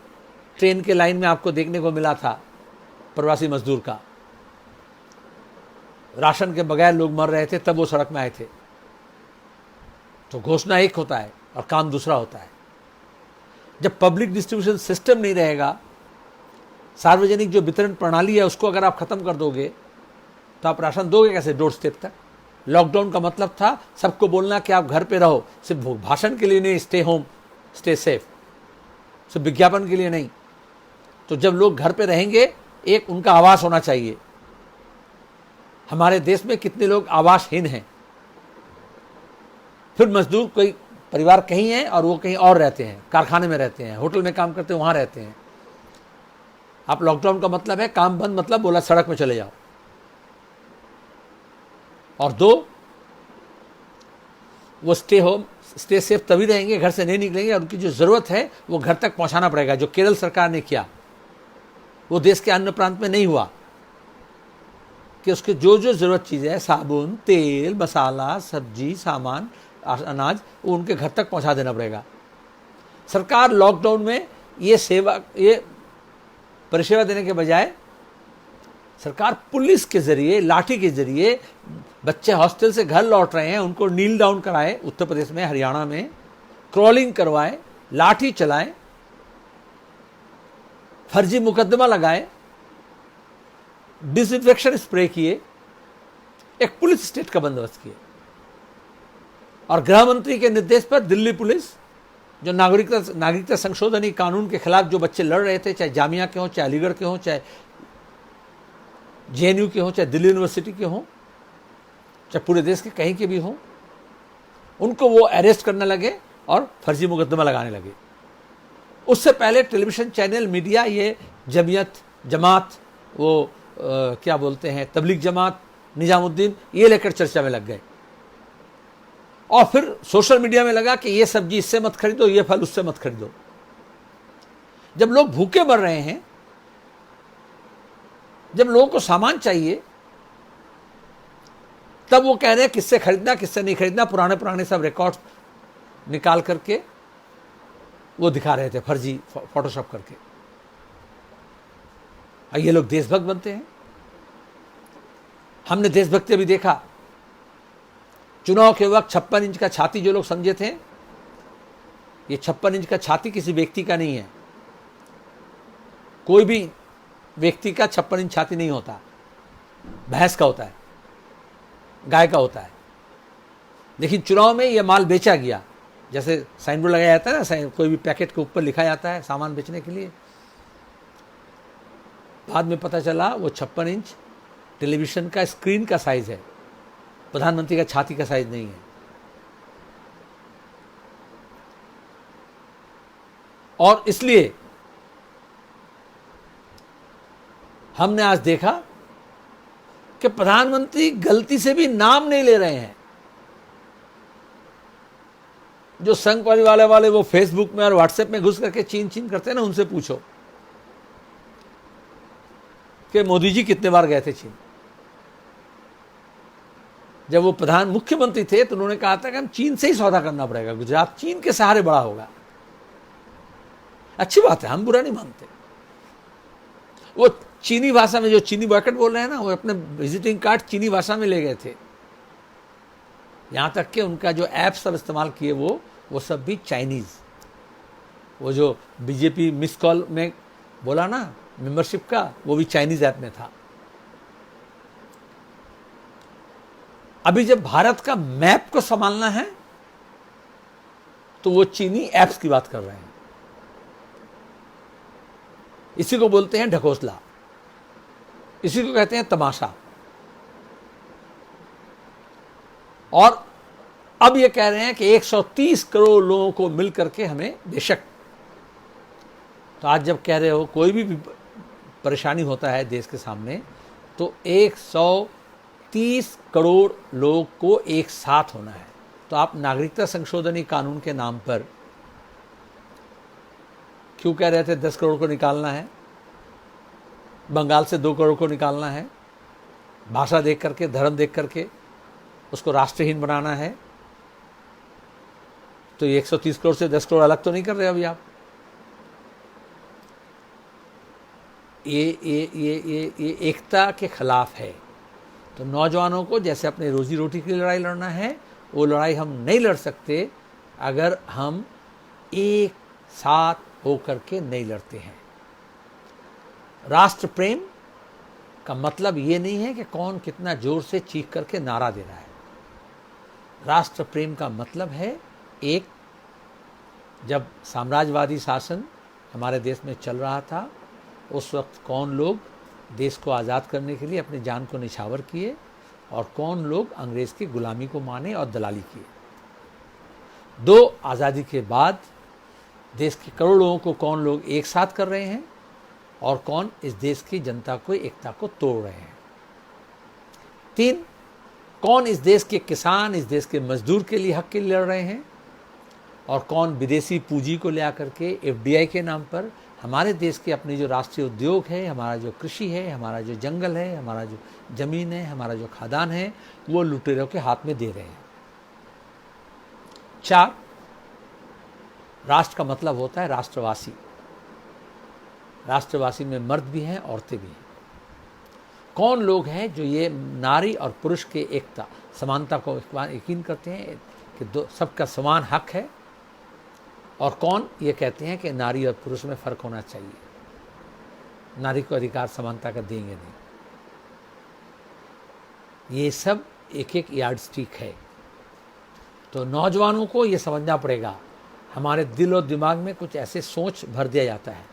ट्रेन के लाइन में आपको देखने को मिला था प्रवासी मजदूर का, राशन के बगैर लोग मर रहे थे, तब वो सड़क में आए थे। तो घोषणा एक होता है और काम दूसरा होता है। जब पब्लिक डिस्ट्रीब्यूशन सिस्टम नहीं रहेगा, सार्वजनिक जो वितरण प्रणाली है उसको अगर आप खत्म कर दोगे तो आप राशन दोगे कैसे डोर स्टेप तक? लॉकडाउन का मतलब था सबको बोलना कि आप घर पे रहो, सिर्फ भाषण के लिए नहीं, स्टे होम स्टे सेफ, सिर्फ विज्ञापन के लिए नहीं। तो जब लोग घर पे रहेंगे, एक उनका आवास होना चाहिए। हमारे देश में कितने लोग आवासहीन हैं। फिर मजदूर कोई परिवार कहीं है और वो कहीं और रहते हैं, कारखाने में रहते हैं, होटल में काम करते हैं, वहां रहते हैं। आप लॉकडाउन का मतलब है काम बंद, मतलब बोला सड़क में चले जाओ। और 2, वो स्टे होम स्टे सेफ तभी रहेंगे, घर से नहीं निकलेंगे, और उनकी जो जरूरत है वो घर तक पहुंचाना पड़ेगा। जो केरल सरकार ने किया वो देश के अन्य प्रांत में नहीं हुआ, कि उसके जो जो जरूरत चीजें है, साबुन, तेल, मसाला, सब्जी, सामान, अनाज, वो उनके घर तक पहुंचा देना पड़ेगा। सरकार लॉकडाउन में ये परिसेवा देने के बजाय सरकार पुलिस के जरिए, लाठी के जरिए, बच्चे हॉस्टल से घर लौट रहे हैं उनको नील डाउन कराए, उत्तर प्रदेश में, हरियाणा में क्रॉलिंग करवाए, लाठी चलाए, फर्जी मुकदमा लगाए, डिसइंफेक्शन स्प्रे किए, एक पुलिस स्टेट का बंदोबस्त किए। और गृह मंत्री के निर्देश पर दिल्ली पुलिस, जो नागरिकता संशोधनी कानून के खिलाफ जो बच्चे लड़ रहे थे, चाहे जामिया के हों, चाहे अलीगढ़ के हों, चाहे जेएनयू के हों, चाहे दिल्ली यूनिवर्सिटी के हों, चाहे पूरे देश के कहीं के भी हों, उनको वो अरेस्ट करने लगे और फर्जी मुकदमा लगाने लगे। उससे पहले टेलीविजन चैनल, मीडिया, ये जमात, वो क्या बोलते हैं, तबलीग जमात, निजामुद्दीन, ये लेकर चर्चा में लग गए। और फिर सोशल मीडिया में लगा कि ये सब्जी इससे मत खरीदो, ये फल उससे मत खरीदो। जब लोग भूखे मर रहे हैं, जब लोगों को सामान चाहिए, तब वो कह रहे हैं किससे खरीदना किससे नहीं खरीदना। पुराने सब रिकॉर्ड निकाल करके वो दिखा रहे थे, फर्जी फोटोशॉप करके। और ये लोग देशभक्त बनते हैं। हमने देशभक्ति भी देखा। चुनाव के वक्त 56 इंच का छाती जो लोग समझे थे, ये 56 इंच का छाती किसी व्यक्ति का नहीं है। कोई भी व्यक्ति का 56 इंच छाती नहीं होता, भैंस का होता है, गाय का होता है। लेकिन चुनाव में यह माल बेचा गया, जैसे साइन बोर्ड लगाया जाता है ना, कोई भी पैकेट के ऊपर लिखा जाता है सामान बेचने के लिए। बाद में पता चला वो 56 इंच टेलीविजन का स्क्रीन का साइज है, प्रधानमंत्री का छाती का साइज नहीं है। और इसलिए हमने आज देखा कि प्रधानमंत्री गलती से भी नाम नहीं ले रहे हैं। जो संघ परिवार वाले वो फेसबुक में और व्हाट्सएप में घुस करके चीन करते हैं ना, उनसे पूछो कि मोदी जी कितने बार गए थे चीन। जब वो मुख्यमंत्री थे तो उन्होंने कहा था कि हम चीन से ही सौदा करना पड़ेगा, गुजरात चीन के सहारे बड़ा होगा। अच्छी बात है, हम बुरा नहीं मानते। वो चीनी भाषा में, जो चीनी बॉयकट बोल रहे हैं ना, वो अपने विजिटिंग कार्ड चीनी भाषा में ले गए थे। यहां तक कि उनका जो ऐप सब इस्तेमाल किए वो सब भी चाइनीज। वो जो बीजेपी मिस कॉल में बोला ना मेंबरशिप का, वो भी चाइनीज ऐप में था। अभी जब भारत का मैप को संभालना है तो वो चीनी ऐप्स की बात कर रहे हैं। इसी को बोलते हैं ढकोसला, इसी को कहते हैं तमाशा। और अब ये कह रहे हैं कि 130 करोड़ लोगों को मिलकर के हमें, बेशक, तो आज जब कह रहे हो कोई भी परेशानी होता है देश के सामने, तो 100 30 करोड़ लोग को एक साथ होना है। तो आप नागरिकता संशोधनी कानून के नाम पर क्यों कह रहे थे 10 करोड़ को निकालना है, बंगाल से 2 करोड़ को निकालना है, भाषा देख करके, धर्म देख करके उसको राष्ट्रहीन बनाना है? तो ये 130 करोड़ से 10 करोड़ अलग तो नहीं कर रहे अभी आप? ये एकता के खिलाफ है। तो नौजवानों को जैसे अपने रोजी रोटी की लड़ाई लड़ना है, वो लड़ाई हम नहीं लड़ सकते अगर हम एक साथ होकर के नहीं लड़ते हैं। राष्ट्र प्रेम का मतलब ये नहीं है कि कौन कितना जोर से चीख करके नारा दे रहा है। राष्ट्र प्रेम का मतलब है एक, जब साम्राज्यवादी शासन हमारे देश में चल रहा था उस वक्त कौन लोग देश को आज़ाद करने के लिए अपनी जान को निछावर किए और कौन लोग अंग्रेज़ की गुलामी को माने और दलाली किए। 2 आज़ादी के बाद देश के करोड़ों लोगों को कौन लोग एक साथ कर रहे हैं और कौन इस देश की जनता को एकता को तोड़ रहे हैं। 3, कौन इस देश के किसान, इस देश के मजदूर के लिए हक के लिए लड़ रहे हैं और कौन विदेशी पूंजी को ले आकर के FDI के नाम पर हमारे देश के अपनी जो राष्ट्रीय उद्योग है, हमारा जो कृषि है, हमारा जो जंगल है, हमारा जो जमीन है, हमारा जो खादान है, वो लुटेरों के हाथ में दे रहे हैं। 4, राष्ट्र का मतलब होता है राष्ट्रवासी। राष्ट्रवासी में मर्द भी हैं, औरतें भी हैं। कौन लोग हैं जो ये नारी और पुरुष के एकता, समानता को यकीन करते हैं कि सबका समान हक है, और कौन ये कहते हैं कि नारी और पुरुष में फ़र्क होना चाहिए, नारी को अधिकार समानता का देंगे नहीं। ये सब एक एक यार्डस्टिक है। तो नौजवानों को ये समझना पड़ेगा, हमारे दिल और दिमाग में कुछ ऐसे सोच भर दिया जाता है।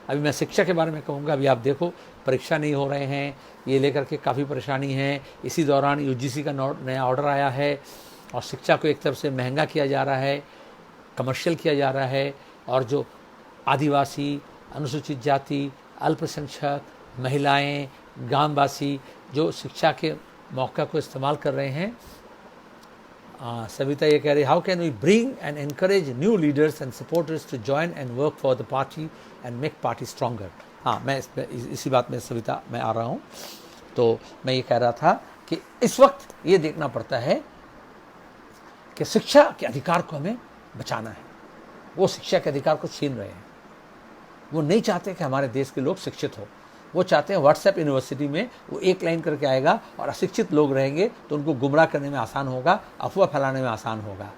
अभी मैं शिक्षा के बारे में कहूँगा, अभी आप देखो परीक्षा नहीं हो रहे हैं, ये लेकर के काफ़ी परेशानी है। इसी दौरान UGC का नया ऑर्डर आया है और शिक्षा को एक तरफ से महंगा किया जा रहा है, कमर्शियल किया जा रहा है, और जो आदिवासी, अनुसूचित जाति, अल्पसंख्यक, महिलाएं, ग्रामवासी जो शिक्षा के मौका को इस्तेमाल कर रहे हैं, सविता ये कह रही, how can we bring and encourage new leaders and supporters to join and work for the party and make party stronger. हाँ, मैं इसी बात में सविता मैं आ रहा हूँ। तो मैं ये कह रहा था कि इस वक्त ये देखना पड़ता है कि शिक्षा के अधिकार को हमें बचाना है। वो शिक्षा के अधिकार को छीन रहे हैं। वो नहीं चाहते कि हमारे देश के लोग शिक्षित हो। वो चाहते हैं व्हाट्सएप यूनिवर्सिटी में वो एक लाइन करके आएगा और अशिक्षित लोग रहेंगे तो उनको गुमराह करने में आसान होगा, अफवाह फैलाने में आसान होगा।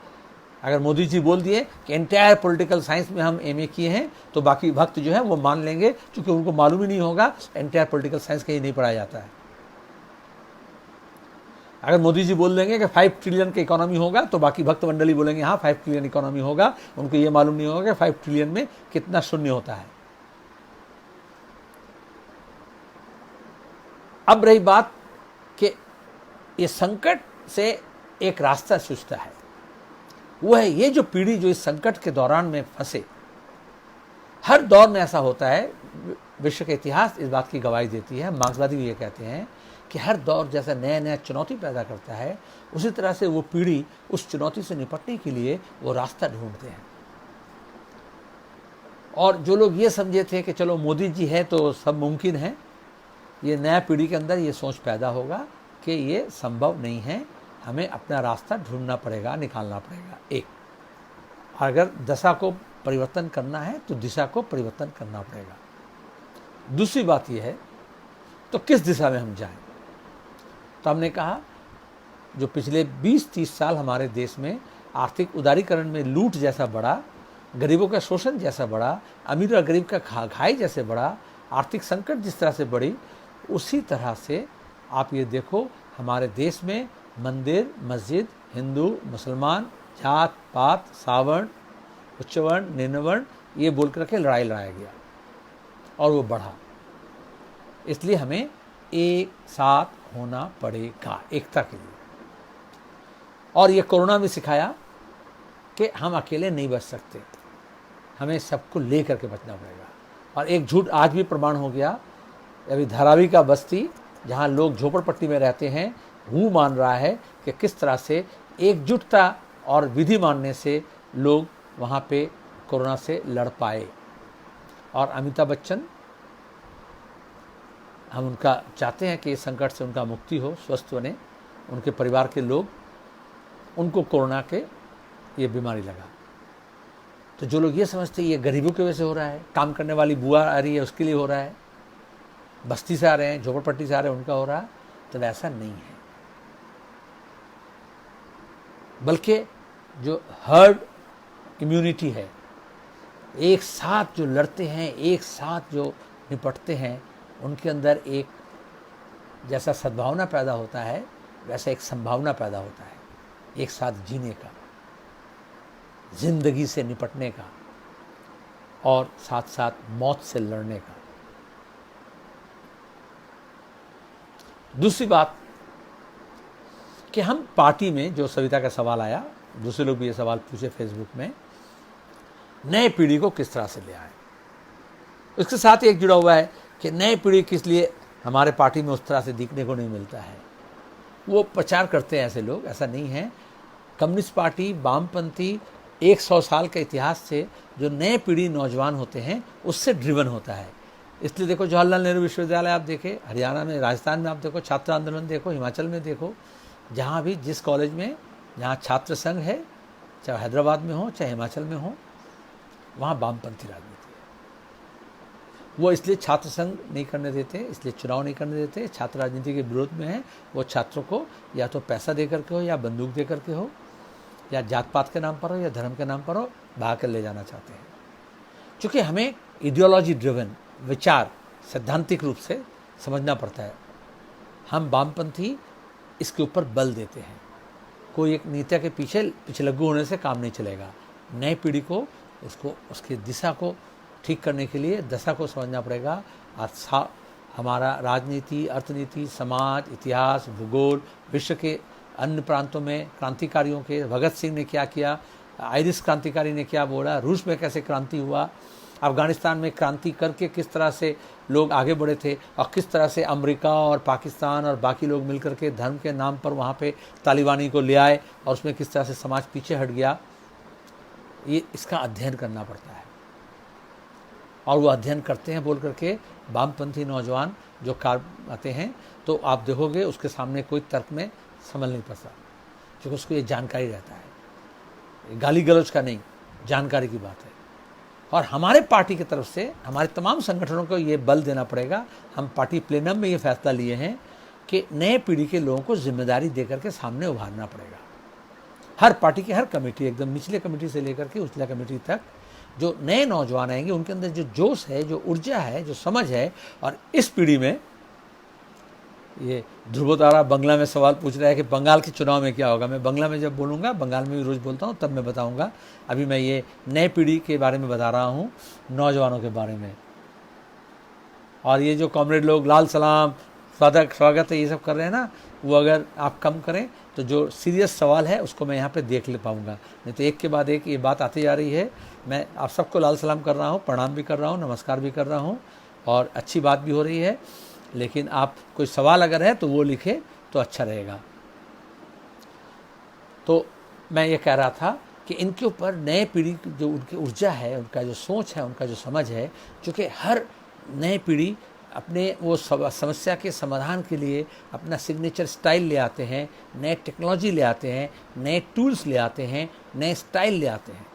अगर मोदी जी बोल दिए कि एंटायर पॉलिटिकल साइंस में हम MA किए हैं तो बाकी भक्त जो है वो मान लेंगे, क्योंकि उनको मालूम ही नहीं होगा एंटायर पॉलिटिकल साइंस कहीं नहीं पढ़ाया जाता है। अगर मोदी जी बोल देंगे कि 5 ट्रिलियन की इकोनॉमी होगा तो बाकी भक्त मंडली बोलेंगे हाँ 5 ट्रिलियन इकोनॉमी होगा। उनको ये मालूम नहीं होगा कि 5 ट्रिलियन में कितना शून्य होता है। अब रही बात कि ये संकट से एक रास्ता सूझता है, वो है ये जो पीढ़ी जो इस संकट के दौरान में फंसे। हर दौर में ऐसा होता है, विश्व का इतिहास इस बात की गवाही देती है। मार्क्सवादी भी ये कहते हैं कि हर दौर जैसा नया नया चुनौती पैदा करता है, उसी तरह से वो पीढ़ी उस चुनौती से निपटने के लिए वो रास्ता ढूंढते हैं। और जो लोग ये समझे थे कि चलो मोदी जी है तो सब मुमकिन है, ये नया पीढ़ी के अंदर ये सोच पैदा होगा कि ये संभव नहीं है, हमें अपना रास्ता ढूंढना पड़ेगा, निकालना पड़ेगा। एक, अगर दशा को परिवर्तन करना है तो दिशा को परिवर्तन करना पड़ेगा। दूसरी बात यह है तो किस दिशा में हम जाएं। तो हमने कहा जो पिछले 20-30 साल हमारे देश में आर्थिक उदारीकरण में लूट जैसा बढ़ा, गरीबों का शोषण जैसा बढ़ा, अमीर और गरीब का घाई जैसे बढ़ा, आर्थिक संकट जिस तरह से बढ़ी, उसी तरह से आप ये देखो हमारे देश में मंदिर, मस्जिद, हिंदू, मुसलमान, जात पात, सावर्ण, उच्चवर्ण, निम्नवर्ण ये बोल कर के लड़ाई लड़ाया गया और वो बढ़ा। इसलिए हमें एक साथ होना पड़ेगा एकता के लिए। और ये कोरोना में सिखाया कि हम अकेले नहीं बच सकते, हमें सबको लेकर के बचना पड़ेगा। और एक झूठ आज भी प्रमाण हो गया, अभी धारावी का बस्ती जहाँ लोग झोपड़पट्टी में रहते हैं, वो मान रहा है कि किस तरह से एकजुटता और विधि मानने से लोग वहाँ पे कोरोना से लड़ पाए। और अमिताभ बच्चन, हम उनका चाहते हैं कि इस संकट से उनका मुक्ति हो, स्वस्थ बने, उनके परिवार के लोग, उनको कोरोना के ये बीमारी लगा। तो जो लोग ये समझते हैं ये गरीबों की वजह से हो रहा है, काम करने वाली बुआ आ रही है उसके लिए हो रहा है, बस्ती से आ रहे हैं, झोपड़पट्टी से आ रहे हैं उनका हो रहा है, तो वैसा नहीं है। बल्कि जो हर्ड इम्यूनिटी है, एक साथ जो लड़ते हैं, एक साथ जो निपटते हैं, उनके अंदर एक जैसा सद्भावना पैदा होता है वैसा एक संभावना पैदा होता है, एक साथ जीने का, जिंदगी से निपटने का और साथ साथ मौत से लड़ने का। दूसरी बात कि हम पार्टी में, जो सविता का सवाल आया, दूसरे लोग भी ये सवाल पूछे फेसबुक में, नए पीढ़ी को किस तरह से ले आए। उसके साथ एक जुड़ा हुआ है कि नए पीढ़ी किस लिए हमारे पार्टी में उस तरह से दिखने को नहीं मिलता है। वो प्रचार करते हैं ऐसे लोग, ऐसा नहीं है। कम्युनिस्ट पार्टी, वामपंथी 100 साल के इतिहास से जो नए पीढ़ी नौजवान होते हैं उससे ड्रिवन होता है। इसलिए देखो जवाहरलाल नेहरू विश्वविद्यालय आप देखें, हरियाणा में, राजस्थान में आप देखो, छात्र आंदोलन देखो, हिमाचल में देखो, जहाँ भी जिस कॉलेज में जहाँ छात्र संघ है, चाहे हैदराबाद में हो चाहे हिमाचल में हो, वहाँ वामपंथी राजनीति है। वो इसलिए छात्र संघ नहीं करने देते, इसलिए चुनाव नहीं करने देते, छात्र राजनीति के विरोध में है। वो छात्रों को या तो पैसा दे करके हो, या बंदूक दे करके हो, या जात पात के नाम पर हो, या धर्म के नाम पर हो, भाग कर ले जाना चाहते हैं। क्योंकि हमें इडियोलॉजी ड्रिवन विचार सैद्धांतिक रूप से समझना पड़ता है। हम वामपंथी इसके ऊपर बल देते हैं। कोई एक नेता के पीछे पिछलग्गू होने से काम नहीं चलेगा। नई पीढ़ी को उसको उसकी दिशा को ठीक करने के लिए दशा को समझना पड़ेगा। और हमारा राजनीति, अर्थनीति, समाज, इतिहास, भूगोल, विश्व के अन्य प्रांतों में क्रांतिकारियों के, भगत सिंह ने क्या किया, आयरिश क्रांतिकारी ने क्या बोला, रूस में कैसे क्रांति हुआ, अफगानिस्तान में क्रांति करके किस तरह से लोग आगे बढ़े थे, और किस तरह से अमेरिका और पाकिस्तान और बाकी लोग मिलकर के धर्म के नाम पर वहाँ पे तालिबानी को ले आए, और उसमें किस तरह से समाज पीछे हट गया। ये इसका अध्ययन करना पड़ता है। और वो अध्ययन करते हैं बोल करके वामपंथी नौजवान जो कार आते हैं, तो आप देखोगे उसके सामने कोई तर्क में समझ नहीं पड़ता, क्योंकि उसको ये जानकारी रहता है। गाली गलौज का नहीं, जानकारी की बात है। और हमारे पार्टी की तरफ से हमारे तमाम संगठनों को ये बल देना पड़ेगा। हम पार्टी प्लेनम में ये फैसला लिए हैं कि नए पीढ़ी के लोगों को जिम्मेदारी देकर के सामने उभारना पड़ेगा। हर पार्टी की हर कमेटी, एकदम निचले कमेटी से लेकर के उचला कमेटी तक, जो नए नौजवान आएंगे उनके अंदर जो जोश है, जो ऊर्जा है, जो समझ है। और इस पीढ़ी में, ये ध्रुव तारा बंगला में सवाल पूछ रहा है कि बंगाल के चुनाव में क्या होगा। मैं बंगला में जब बोलूँगा, बंगाल में भी रोज़ बोलता हूँ, तब मैं बताऊँगा। अभी मैं ये नए पीढ़ी के बारे में बता रहा हूँ, नौजवानों के बारे में। और ये जो कॉमरेड लोग लाल सलाम, स्वागत है, ये सब कर रहे हैं ना, वो अगर आप कम करें तो जो सीरियस सवाल है उसको मैं यहाँ पे देख ले पाऊँगा। नहीं तो एक के बाद एक ये बात आती जा रही है। मैं आप सबको लाल सलाम कर रहा हूँ, प्रणाम भी कर रहा हूँ, नमस्कार भी कर रहा हूँ, और अच्छी बात भी हो रही है। लेकिन आप कोई सवाल अगर है तो वो लिखे तो अच्छा रहेगा। तो मैं ये कह रहा था कि इनके ऊपर नए पीढ़ी जो उनकी ऊर्जा है, उनका जो सोच है, उनका जो समझ है, चूँकि हर नए पीढ़ी अपने वो समस्या के समाधान के लिए अपना सिग्नेचर स्टाइल ले आते हैं, नए टेक्नोलॉजी ले आते हैं, नए टूल्स ले आते हैं, नए स्टाइल ले आते हैं,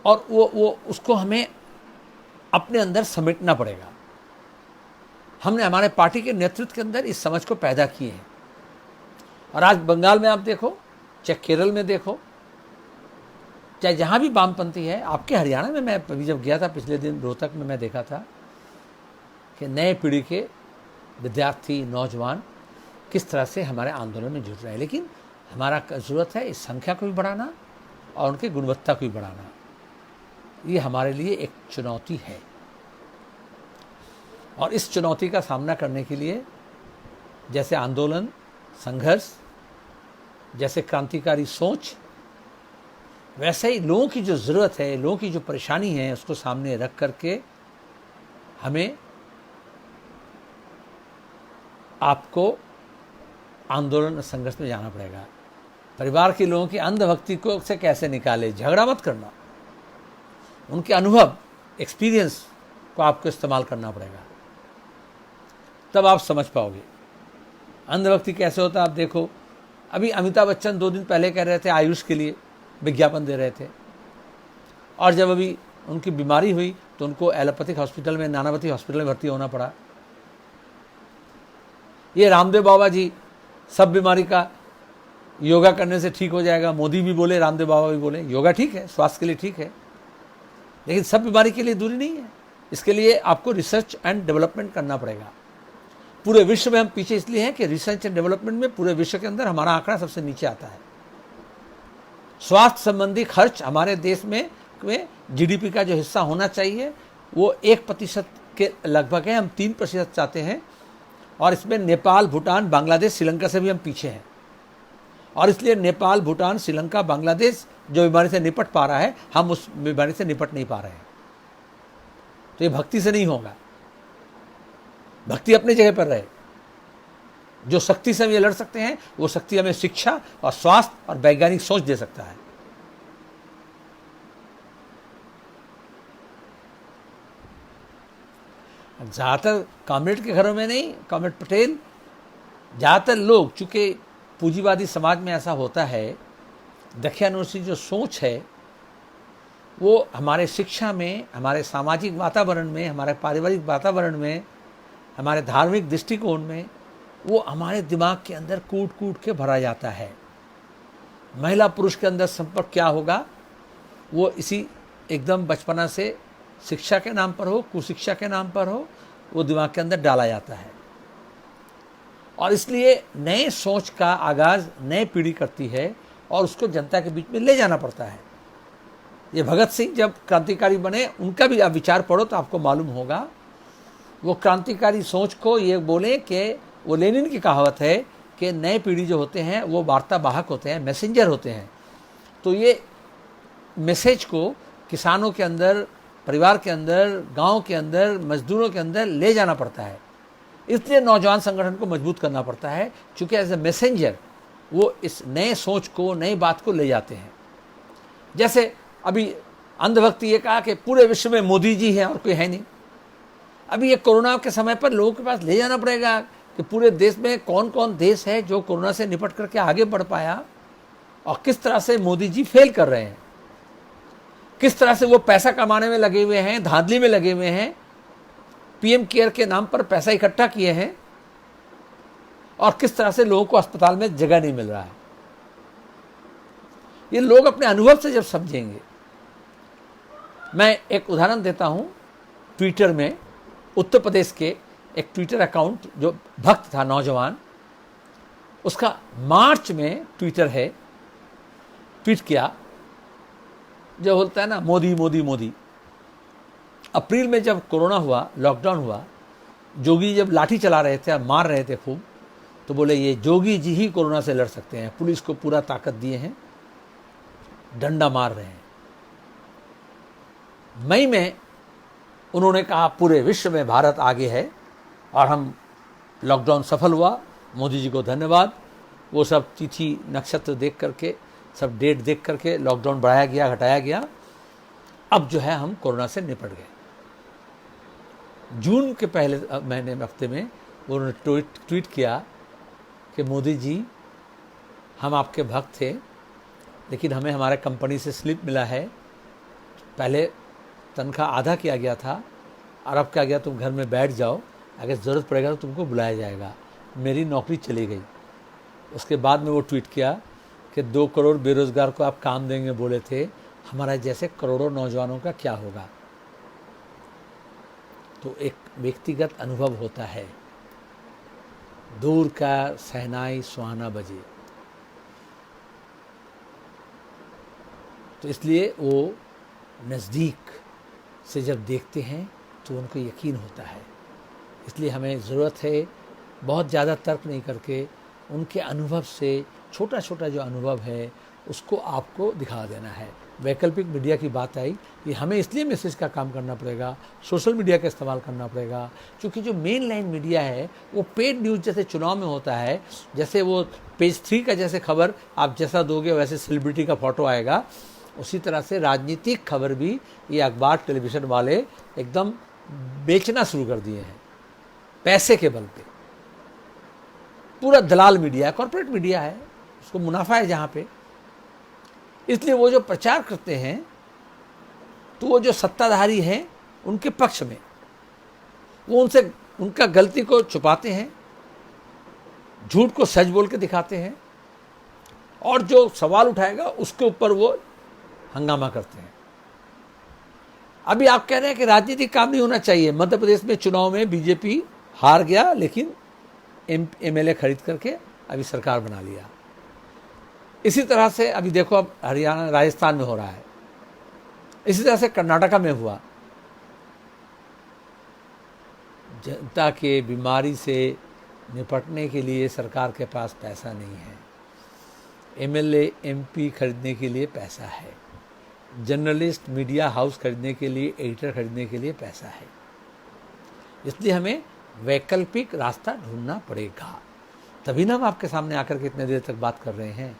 और वो उसको हमें अपने अंदर समेटना पड़ेगा। हमने हमारे पार्टी के नेतृत्व के अंदर इस समझ को पैदा किए हैं। और आज बंगाल में आप देखो, चाहे केरल में देखो, चाहे जहाँ भी वामपंथी है, आपके हरियाणा में मैं अभी जब गया था पिछले दिन रोहतक में, मैं देखा था कि नए पीढ़ी के विद्यार्थी, नौजवान किस तरह से हमारे आंदोलन में जुड़ रहे हैं। लेकिन हमारा ज़रूरत है इस संख्या को भी बढ़ाना और उनकी गुणवत्ता को भी बढ़ाना। ये हमारे लिए एक चुनौती है, और इस चुनौती का सामना करने के लिए जैसे आंदोलन, संघर्ष, जैसे क्रांतिकारी सोच, वैसे ही लोगों की जो ज़रूरत है, लोगों की जो परेशानी है, उसको सामने रख करके हमें आपको आंदोलन संघर्ष में जाना पड़ेगा। परिवार के लोगों की अंधभक्ति को से कैसे निकाले, झगड़ा मत करना, उनके अनुभव एक्सपीरियंस को आपको इस्तेमाल करना पड़ेगा, तब आप समझ पाओगे अंधभक्ति कैसे होता है। आप देखो, अभी अमिताभ बच्चन 2 दिन पहले कह रहे थे आयुष के लिए विज्ञापन दे रहे थे, और जब अभी उनकी बीमारी हुई तो उनको एलोपैथिक हॉस्पिटल में, नानावती हॉस्पिटल में भर्ती होना पड़ा। ये रामदेव बाबा जी सब बीमारी का योगा करने से ठीक हो जाएगा, मोदी भी बोले, रामदेव बाबा भी बोले, योगा ठीक है, स्वास्थ्य के लिए ठीक है, लेकिन सब बीमारी के लिए दूरी नहीं है। इसके लिए आपको रिसर्च एंड डेवलपमेंट करना पड़ेगा। पूरे विश्व में हम पीछे इसलिए हैं कि रिसर्च एंड डेवलपमेंट में पूरे विश्व के अंदर हमारा आंकड़ा सबसे नीचे आता है। स्वास्थ्य संबंधी खर्च हमारे देश में जीडीपी का जो हिस्सा होना चाहिए वो 1% के लगभग है, हम 3% चाहते हैं, और इसमें नेपाल, भूटान, बांग्लादेश, श्रीलंका से भी हम पीछे हैं। और इसलिए नेपाल, भूटान, श्रीलंका, बांग्लादेश जो बीमारी से निपट पा रहा है, हम उस बीमारी से निपट नहीं पा रहे हैं। तो ये भक्ति से नहीं होगा। भक्ति अपनी जगह पर रहे। जो शक्ति से हम ये लड़ सकते हैं, वो शक्ति हमें शिक्षा और स्वास्थ्य और वैज्ञानिक सोच दे सकता है। ज़्यादातर कॉमरेड के घरों में नहीं, कॉमरेड पटेल, ज़्यादातर लोग, चूँकि पूंजीवादी समाज में ऐसा होता है, दखियानुसी जो सोच है वो हमारे शिक्षा में, हमारे सामाजिक वातावरण में, हमारे पारिवारिक वातावरण में, हमारे धार्मिक दृष्टिकोण में, वो हमारे दिमाग के अंदर कूट कूट के भरा जाता है। महिला पुरुष के अंदर संपर्क क्या होगा, वो इसी एकदम बचपना से शिक्षा के नाम पर हो, कुशिक्षा के नाम पर हो, वो दिमाग के अंदर डाला जाता है। और इसलिए नए सोच का आगाज़ नई पीढ़ी करती है और उसको जनता के बीच में ले जाना पड़ता है। ये भगत सिंह जब क्रांतिकारी बने, उनका भी आप विचार पढ़ो तो आपको मालूम होगा। वो क्रांतिकारी सोच को ये बोले कि वो लेनिन की कहावत है कि नए पीढ़ी जो होते हैं वो वार्तावाहक होते हैं, मैसेंजर होते हैं। तो ये मैसेज को किसानों के अंदर, परिवार के अंदर, गांव के अंदर, मजदूरों के अंदर ले जाना पड़ता है। इसलिए नौजवान संगठन को मजबूत करना पड़ता है, क्योंकि एज ए मैसेंजर वो इस नए सोच को, नई बात को ले जाते हैं। जैसे अभी अंधभक्ति ये कहा कि पूरे विश्व में मोदी जी हैं और कोई है नहीं। अभी ये कोरोना के समय पर लोगों के पास ले जाना पड़ेगा कि पूरे देश में कौन कौन देश है जो कोरोना से निपट करके आगे बढ़ पाया और किस तरह से मोदी जी फेल कर रहे हैं, किस तरह से वो पैसा कमाने में लगे हुए हैं, धांधली में लगे हुए हैं, पीएम केयर के नाम पर पैसा इकट्ठा किए हैं, और किस तरह से लोगों को अस्पताल में जगह नहीं मिल रहा है। ये लोग अपने अनुभव से जब समझेंगे। मैं एक उदाहरण देता हूं, ट्विटर में उत्तर प्रदेश के एक ट्विटर अकाउंट जो भक्त था, नौजवान, उसका मार्च में ट्विटर है, ट्वीट किया जो बोलता है ना, मोदी मोदी मोदी। अप्रैल में जब कोरोना हुआ, लॉकडाउन हुआ, जोगी जब लाठी चला रहे थे, मार रहे थे खूब, तो बोले ये जोगी जी ही कोरोना से लड़ सकते हैं, पुलिस को पूरा ताकत दिए हैं, डंडा मार रहे हैं। मई में उन्होंने कहा पूरे विश्व में भारत आगे है और हम लॉकडाउन सफल हुआ, मोदी जी को धन्यवाद। वो सब तिथि नक्षत्र देख करके, सब डेट देख करके लॉकडाउन बढ़ाया गया, घटाया गया। अब जो है हम कोरोना से निपट गए। जून के पहले महीने में, हफ्ते में उन्होंने ट्वीट किया कि मोदी जी, हम आपके भक्त थे, लेकिन हमें हमारे कंपनी से स्लिप मिला है, पहले तनख्वाह आधा किया गया था और अब क्या गया, तुम घर में बैठ जाओ, अगर ज़रूरत पड़ेगा तो तुमको बुलाया जाएगा। मेरी नौकरी चली गई। उसके बाद में वो ट्वीट किया कि 2 करोड़ बेरोज़गार को आप काम देंगे बोले थे, हमारा जैसे करोड़ों नौजवानों का क्या होगा। तो एक व्यक्तिगत अनुभव होता है, दूर का सहनाई सुहाना बजे। तो इसलिए वो नज़दीक से जब देखते हैं तो उनको यकीन होता है। इसलिए हमें ज़रूरत है बहुत ज़्यादा तर्क नहीं करके, उनके अनुभव से, छोटा छोटा जो अनुभव है उसको आपको दिखा देना है। वैकल्पिक मीडिया की बात आई कि हमें इसलिए मैसेज का काम करना पड़ेगा, सोशल मीडिया का इस्तेमाल करना पड़ेगा, क्योंकि जो मेन लाइन मीडिया है वो पेड न्यूज़ जैसे चुनाव में होता है, जैसे वो पेज 3 का जैसे खबर आप जैसा दोगे वैसे सेलिब्रिटी का फोटो आएगा, उसी तरह से राजनीतिक खबर भी ये अखबार टेलीविज़न वाले एकदम बेचना शुरू कर दिए हैं पैसे के बल पे। पूरा दलाल मीडिया है, कॉर्पोरेट मीडिया है, उसको मुनाफा है जहाँ पे। इसलिए वो जो प्रचार करते हैं तो वो जो सत्ताधारी हैं उनके पक्ष में वो उनसे उनका गलती को छुपाते हैं, झूठ को सच बोल के दिखाते हैं, और जो सवाल उठाएगा उसके ऊपर वो हंगामा करते हैं। अभी आप कह रहे हैं कि राजनीतिक काम नहीं होना चाहिए। मध्य प्रदेश में चुनाव में बीजेपी हार गया, लेकिन एमएलए खरीद करके अभी सरकार बना लिया। इसी तरह से अभी देखो, अब हरियाणा राजस्थान में हो रहा है, इसी तरह से कर्नाटका में हुआ। जनता के बीमारी से निपटने के लिए सरकार के पास पैसा नहीं है, एमएलए एमपी खरीदने के लिए पैसा है, जर्नलिस्ट मीडिया हाउस खरीदने के लिए, एडिटर खरीदने के लिए पैसा है। इसलिए हमें वैकल्पिक रास्ता ढूंढना पड़ेगा। तभी ना हम आपके सामने आकर के इतने देर तक बात कर रहे हैं,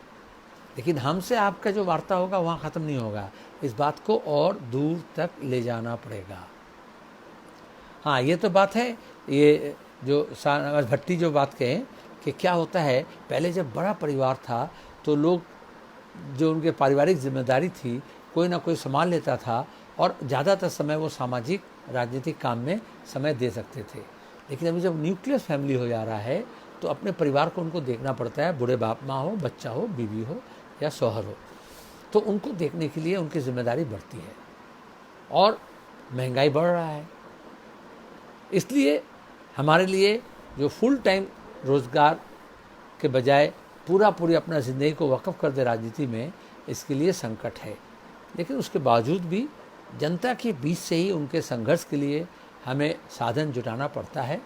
लेकिन हमसे आपका जो वार्ता होगा वहाँ ख़त्म नहीं होगा। इस बात को और दूर तक ले जाना पड़ेगा। हाँ, ये तो बात है, ये जो शाहनवाज भट्टी जो बात कहें कि क्या होता है, पहले जब बड़ा परिवार था तो लोग जो उनके पारिवारिक जिम्मेदारी थी कोई ना कोई संभाल लेता था, और ज़्यादातर समय वो सामाजिक राजनीतिक काम में समय दे सकते थे। लेकिन अभी जब न्यूक्लियर फैमिली हो जा रहा है तो अपने परिवार को उनको देखना पड़ता है, बूढ़े बाप माँ हो, बच्चा हो, बीवी हो या शौहर हो, तो उनको देखने के लिए उनकी जिम्मेदारी बढ़ती है, और महंगाई बढ़ रहा है। इसलिए हमारे लिए जो फुल टाइम रोज़गार के बजाय पूरी अपना ज़िंदगी को वक़्फ़ कर दे राजनीति में, इसके लिए संकट है। लेकिन उसके बावजूद भी जनता के बीच से ही उनके संघर्ष के लिए हमें साधन जुटाना पड़ता है।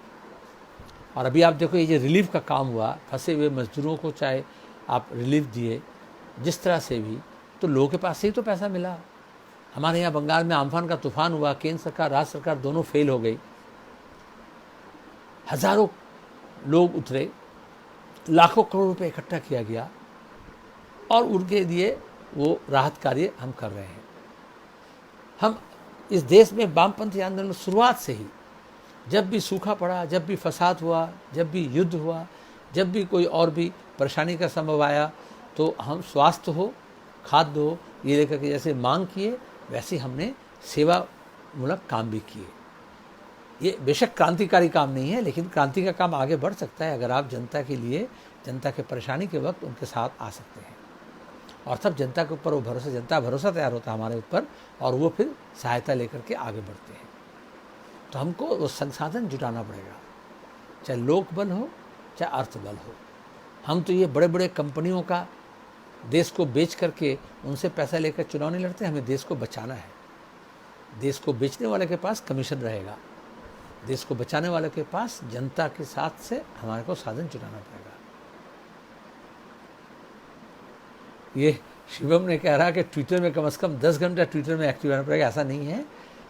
और अभी आप देखो, ये जो रिलीफ का काम हुआ, फंसे हुए मजदूरों को चाहे आप रिलीफ दिए जिस तरह से भी, तो लोगों के पास से ही तो पैसा मिला। हमारे यहाँ बंगाल में आम्फान का तूफान हुआ, केंद्र सरकार राज्य सरकार दोनों फेल हो गई, हजारों लोग उतरे, लाखों करोड़ रुपए इकट्ठा किया गया, और उनके लिए वो राहत कार्य हम कर रहे हैं। हम इस देश में वामपंथी आंदोलन शुरुआत से ही, जब भी सूखा पड़ा, जब भी फसाद हुआ, जब भी युद्ध हुआ, जब भी कोई और भी परेशानी का संभव आया, तो हम स्वास्थ्य हो, खाद्य हो, ये लेकर के जैसे मांग किए वैसे हमने सेवा मूलक काम भी किए। ये बेशक क्रांतिकारी काम नहीं है, लेकिन क्रांति का काम आगे बढ़ सकता है अगर आप जनता के लिए, जनता के परेशानी के वक्त उनके साथ आ सकते हैं, और तब जनता के ऊपर वो भरोसा, जनता भरोसा तैयार होता है हमारे ऊपर, और वो फिर सहायता लेकर के आगे बढ़ते हैं। तो हमको वो संसाधन जुटाना पड़ेगा, चाहे लोक बल हो चाहे अर्थ बल हो। हम तो ये बड़े बड़े कंपनियों का देश को बेच करके उनसे पैसा लेकर चुनाव नहीं लड़ते, हमें देश को बचाना है। देश को बेचने वाले के पास कमीशन रहेगा, देश को बचाने वाले के पास जनता के साथ से हमारे को साधन जुटाना पड़ेगा। ये शिवम ने कह रहा कि ट्विटर में कम से कम 10 घंटा ट्विटर में एक्टिव रहना पड़ेगा, ऐसा नहीं है।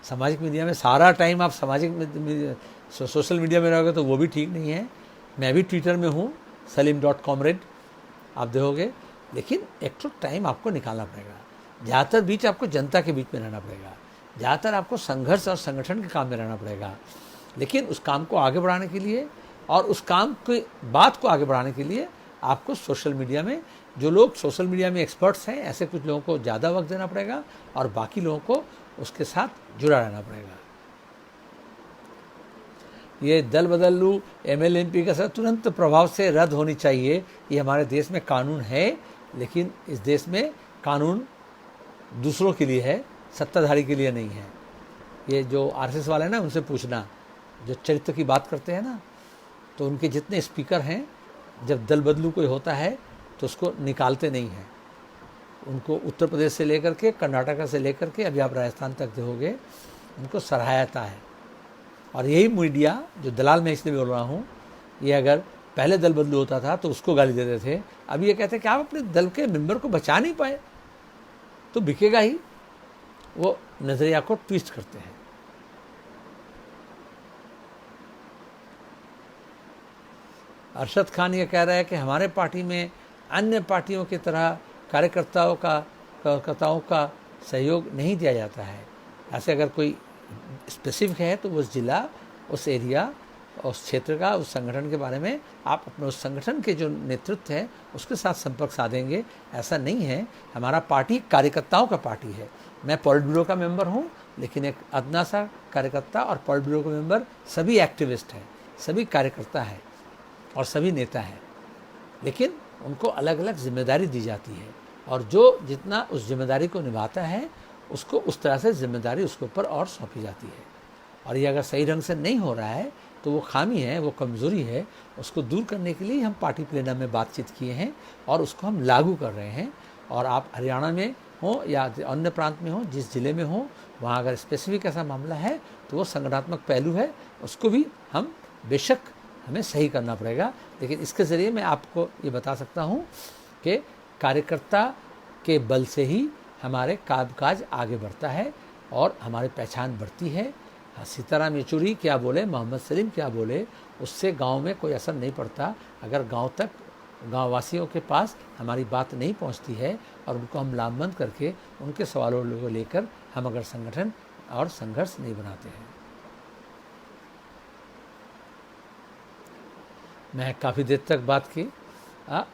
सामाजिक मीडिया में सारा टाइम आप सोशल मीडिया में रहोगे तो वो भी ठीक नहीं है। मैं भी ट्विटर में हूँ, salim.comrade आप देखोगे, लेकिन एक तो टाइम आपको निकालना पड़ेगा। ज़्यादातर बीच आपको जनता के बीच में रहना पड़ेगा, ज़्यादातर आपको संघर्ष और संगठन के काम में रहना पड़ेगा। लेकिन उस काम को आगे बढ़ाने के लिए और उस काम की बात को आगे बढ़ाने के लिए आपको सोशल मीडिया में, जो लोग सोशल मीडिया में एक्सपर्ट्स हैं, ऐसे कुछ लोगों को ज़्यादा वक्त देना पड़ेगा और बाकी लोगों को उसके साथ जुड़ा रहना पड़ेगा। ये दल बदल लूँ एमएलए एमपी का सर तुरंत प्रभाव से रद्द होनी चाहिए। ये हमारे देश में कानून है, लेकिन इस देश में कानून दूसरों के लिए है, सत्ताधारी के लिए नहीं है। ये जो आरएसएस वाले हैं ना, उनसे पूछना, जो चरित्र की बात करते हैं ना, तो उनके जितने स्पीकर हैं, जब दल बदलू कोई होता है तो उसको निकालते नहीं हैं। उनको उत्तर प्रदेश से लेकर के, कर्नाटका से लेकर के अभी आप राजस्थान तक देखोगे, उनको सराहता है। और यही मीडिया जो दलाल मैं इसलिए बोल रहा हूँ, ये अगर पहले दल बदलू होता था तो उसको गाली देते थे, अब ये कहते हैं कि आप अपने दल के मेंबर को बचा नहीं पाए तो बिकेगा ही। वो नजरिया को ट्विस्ट करते हैं। अरशद खान ये कह रहा है कि हमारे पार्टी में अन्य पार्टियों की तरह कार्यकर्ताओं का सहयोग नहीं दिया जाता है। ऐसे अगर कोई स्पेसिफिक है तो उस जिला, उस एरिया, उस क्षेत्र का, उस संगठन के बारे में आप अपने उस संगठन के जो नेतृत्व है उसके साथ संपर्क साधेंगे। ऐसा नहीं है। हमारा पार्टी कार्यकर्ताओं का पार्टी है। मैं पॉलिट ब्यूरो का मेंबर हूँ, लेकिन एक अदना सा कार्यकर्ता, और पॉलिट ब्यूरो के मेंबर सभी एक्टिविस्ट हैं, सभी कार्यकर्ता हैं और सभी नेता हैं, लेकिन उनको अलग अलग जिम्मेदारी दी जाती है और जो जितना उस जिम्मेदारी को निभाता है उसको उस तरह से जिम्मेदारी उसके ऊपर और सौंपी जाती है। और ये अगर सही ढंग से नहीं हो रहा है तो वो खामी है, वो कमज़ोरी है। उसको दूर करने के लिए हम पार्टी प्लेनम में बातचीत किए हैं और उसको हम लागू कर रहे हैं। और आप हरियाणा में हो या अन्य प्रांत में हो, जिस ज़िले में हो, वहाँ अगर स्पेसिफिक ऐसा मामला है तो वो संगठनात्मक पहलू है, उसको भी हम बेशक हमें सही करना पड़ेगा। लेकिन इसके ज़रिए मैं आपको ये बता सकता हूँ कि कार्यकर्ता के बल से ही हमारे कामकाज आगे बढ़ता है और हमारी पहचान बढ़ती है। सीताराम येचुरी क्या बोले, मोहम्मद सलीम क्या बोले, उससे गांव में कोई असर नहीं पड़ता अगर गांव तक, गांववासियों के पास हमारी बात नहीं पहुंचती है और उनको हम लामबंद करके उनके सवालों को लेकर हम अगर संगठन और संघर्ष नहीं बनाते हैं। मैं काफ़ी देर तक बात की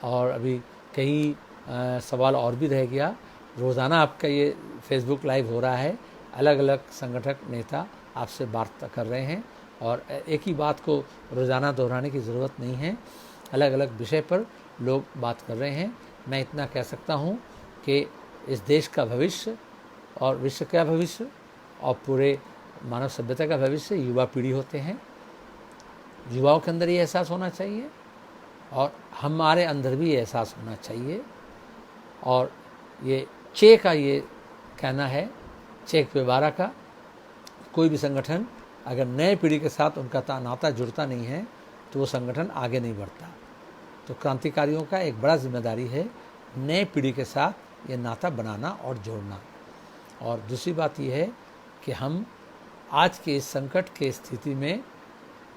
और अभी कई सवाल और भी रह गया। रोज़ाना आपका ये फेसबुक लाइव हो रहा है, अलग अलग संगठक नेता आपसे बात कर रहे हैं और एक ही बात को रोज़ाना दोहराने की ज़रूरत नहीं है। अलग अलग विषय पर लोग बात कर रहे हैं। मैं इतना कह सकता हूँ कि इस देश का भविष्य और विश्व का भविष्य और पूरे मानव सभ्यता का भविष्य युवा पीढ़ी होते हैं। युवाओं के अंदर ये एहसास होना चाहिए और हमारे अंदर भी ये एहसास होना चाहिए। और ये चे का ये कहना है, चेक पेवारा का, कोई भी संगठन अगर नए पीढ़ी के साथ उनका नाता जुड़ता नहीं है तो वो संगठन आगे नहीं बढ़ता। तो क्रांतिकारियों का एक बड़ा जिम्मेदारी है नए पीढ़ी के साथ ये नाता बनाना और जोड़ना। और दूसरी बात ये है कि हम आज के इस संकट के स्थिति में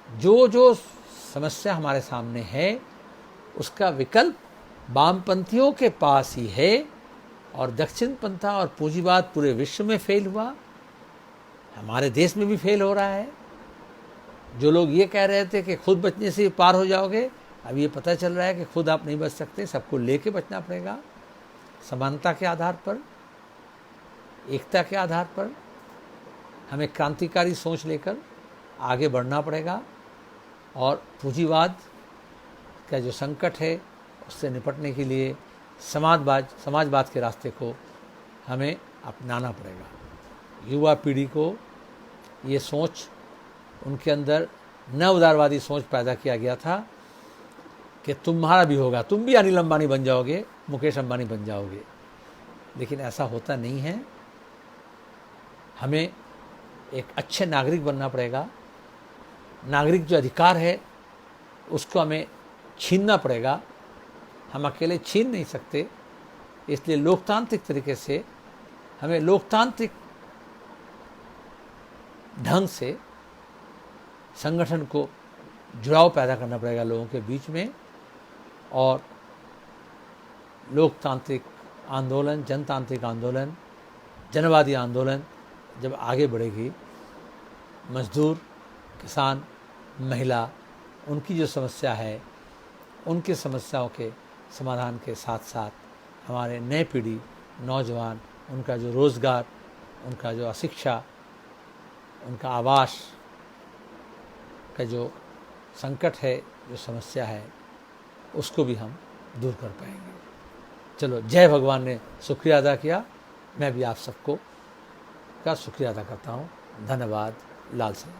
जो जो समस्या हमारे सामने है उसका विकल्प वामपंथियों के पास ही है। और दक्षिण पंथा और पूंजीवाद पूरे विश्व में फेल हुआ, हमारे देश में भी फेल हो रहा है। जो लोग ये कह रहे थे कि खुद बचने से पार हो जाओगे, अब ये पता चल रहा है कि खुद आप नहीं बच सकते, सबको लेके बचना पड़ेगा। समानता के आधार पर, एकता के आधार पर हमें क्रांतिकारी सोच लेकर आगे बढ़ना पड़ेगा और पूंजीवाद का जो संकट है उससे निपटने के लिए समाजवाद के रास्ते को हमें अपनाना पड़ेगा। युवा पीढ़ी को ये सोच, उनके अंदर न उदारवादी सोच पैदा किया गया था कि तुम्हारा भी होगा, तुम भी अनिल अंबानी बन जाओगे, मुकेश अंबानी बन जाओगे, लेकिन ऐसा होता नहीं है। हमें एक अच्छे नागरिक बनना पड़ेगा। नागरिक जो अधिकार है उसको हमें छीनना पड़ेगा, हम अकेले छीन नहीं सकते। इसलिए लोकतांत्रिक तरीके से हमें लोकतांत्रिक ढंग से संगठन को जुड़ाव पैदा करना पड़ेगा लोगों के बीच में। और लोकतांत्रिक आंदोलन, जनतांत्रिक आंदोलन, जनवादी आंदोलन जब आगे बढ़ेगी, मजदूर, किसान, महिला, उनकी जो समस्या है, उनकी समस्याओं के समाधान के साथ साथ हमारे नए पीढ़ी, नौजवान, उनका जो रोज़गार, उनका जो अशिक्षा, उनका आवास का जो संकट है, जो समस्या है, उसको भी हम दूर कर पाएंगे। चलो, जय भगवान ने शुक्रिया अदा किया, मैं भी आप सबको का शुक्रिया अदा करता हूँ। धन्यवाद। लाल सिंह।